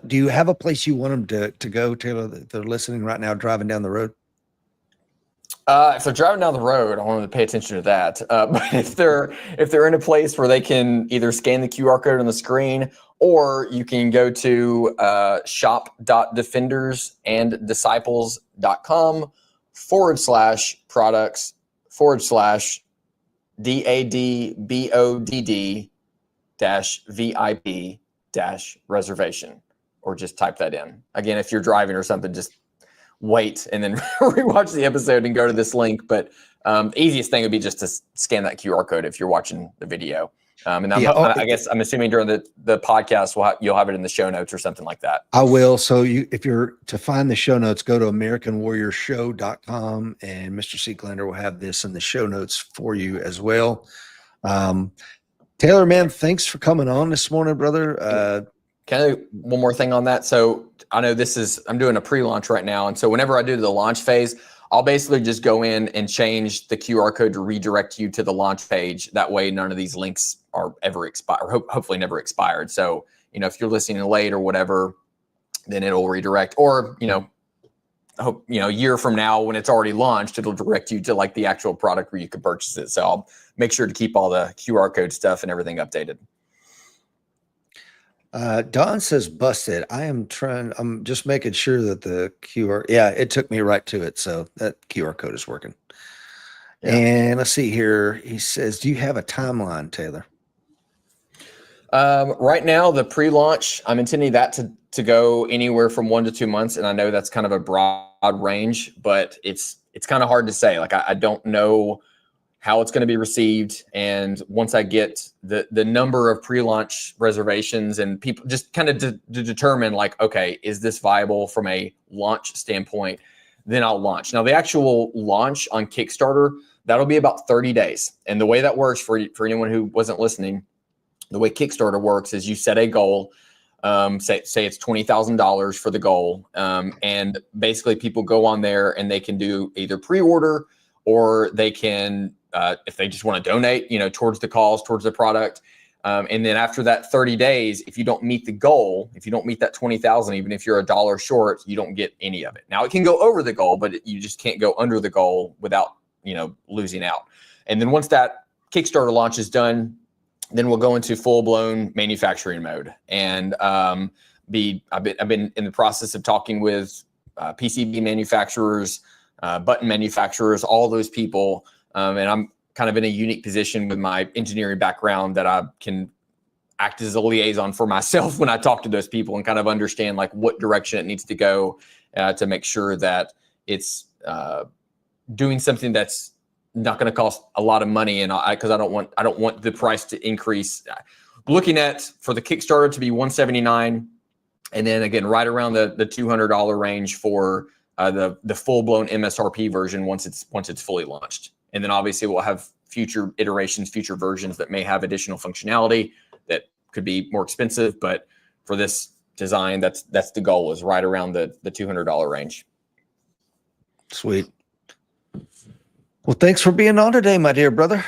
do you have a place you want them to go, Taylor, that they're listening right now, driving down the road?
If they're driving down the road, I want them to pay attention to that. But if they're in a place where they can either scan the QR code on the screen, or you can go to shop.defenders-products/DADBODD-VIP-reservation, or just type that in. Again, if you're driving or something, just wait and then rewatch the episode and go to this link. But the easiest thing would be just to scan that QR code if you're watching the video. And I guess I'm assuming during the podcast, you'll have it in the show notes or something like that.
I will. So if you're to find the show notes, go to AmericanWarriorShow.com, and Mr. Seeklander will have this in the show notes for you as well. Taylor, man, thanks for coming on this morning, brother.
Can I do one more thing on that? So I know I'm doing a pre-launch right now. And so whenever I do the launch phase, I'll basically just go in and change the QR code to redirect you to the launch page. That way, none of these links are ever expired, or hopefully never expired. So, if you're listening late or whatever, then it'll redirect, or, I hope, a year from now when it's already launched, it'll direct you to like the actual product where you can purchase it. So I'll make sure to keep all the QR code stuff and everything updated.
Don says busted. I'm just making sure that the it took me right to it. So that QR code is working. Yeah. And let's see here. He says, do you have a timeline, Taylor?
Right now, the pre-launch, I'm intending that to go anywhere from 1 to 2 months. And I know that's kind of a broad range, but it's kind of hard to say. Like, I don't know how it's going to be received. And once I get the number of pre-launch reservations and people, just kind of to determine like, okay, is this viable from a launch standpoint? Then I'll launch. Now, the actual launch on Kickstarter, that'll be about 30 days. And the way that works for anyone who wasn't listening, the way Kickstarter works is you set a goal, say it's $20,000 for the goal. And basically people go on there and they can do either pre-order, or they can, if they just want to donate, towards the cause, towards the product. And then after that 30 days, if you don't meet the goal, if you don't meet that 20,000, even if you're $1 short, you don't get any of it. Now it can go over the goal, but you just can't go under the goal without, losing out. And then once that Kickstarter launch is done, then we'll go into full-blown manufacturing mode. And I've been in the process of talking with PCB manufacturers, button manufacturers, all those people. And I'm kind of in a unique position with my engineering background that I can act as a liaison for myself when I talk to those people and kind of understand like what direction it needs to go to make sure that it's doing something that's not going to cost a lot of money. And because I don't want the price to increase. Looking at for the Kickstarter to be $179, and then again right around the $200 range for the full-blown MSRP version once it's fully launched. And then obviously we'll have future iterations, future versions that may have additional functionality that could be more expensive. But for this design, that's the goal, is right around the $200 range.
Sweet. Well, thanks for being on today, my dear brother.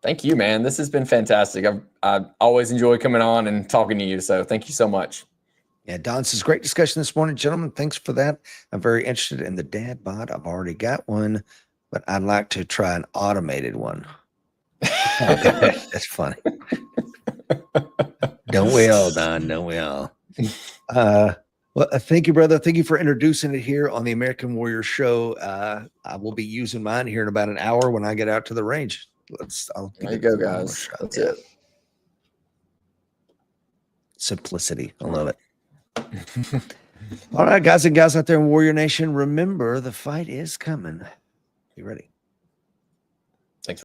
Thank you, man. This has been fantastic. I always enjoy coming on and talking to you. So thank you so much.
Yeah, Don, this is great discussion this morning, gentlemen. Thanks for that. I'm very interested in the DAD BODD. I've already got one, but I'd like to try an automated one. That's funny. Don't we all, Don? Don't we all? Well, thank you, brother. Thank you for introducing it here on the American Warrior Show. I will be using mine here in about an hour when I get out to the range.
There you go, guys. That's it.
Simplicity. I love it. All right, guys and gals out there in Warrior Nation, remember the fight is coming. Be ready.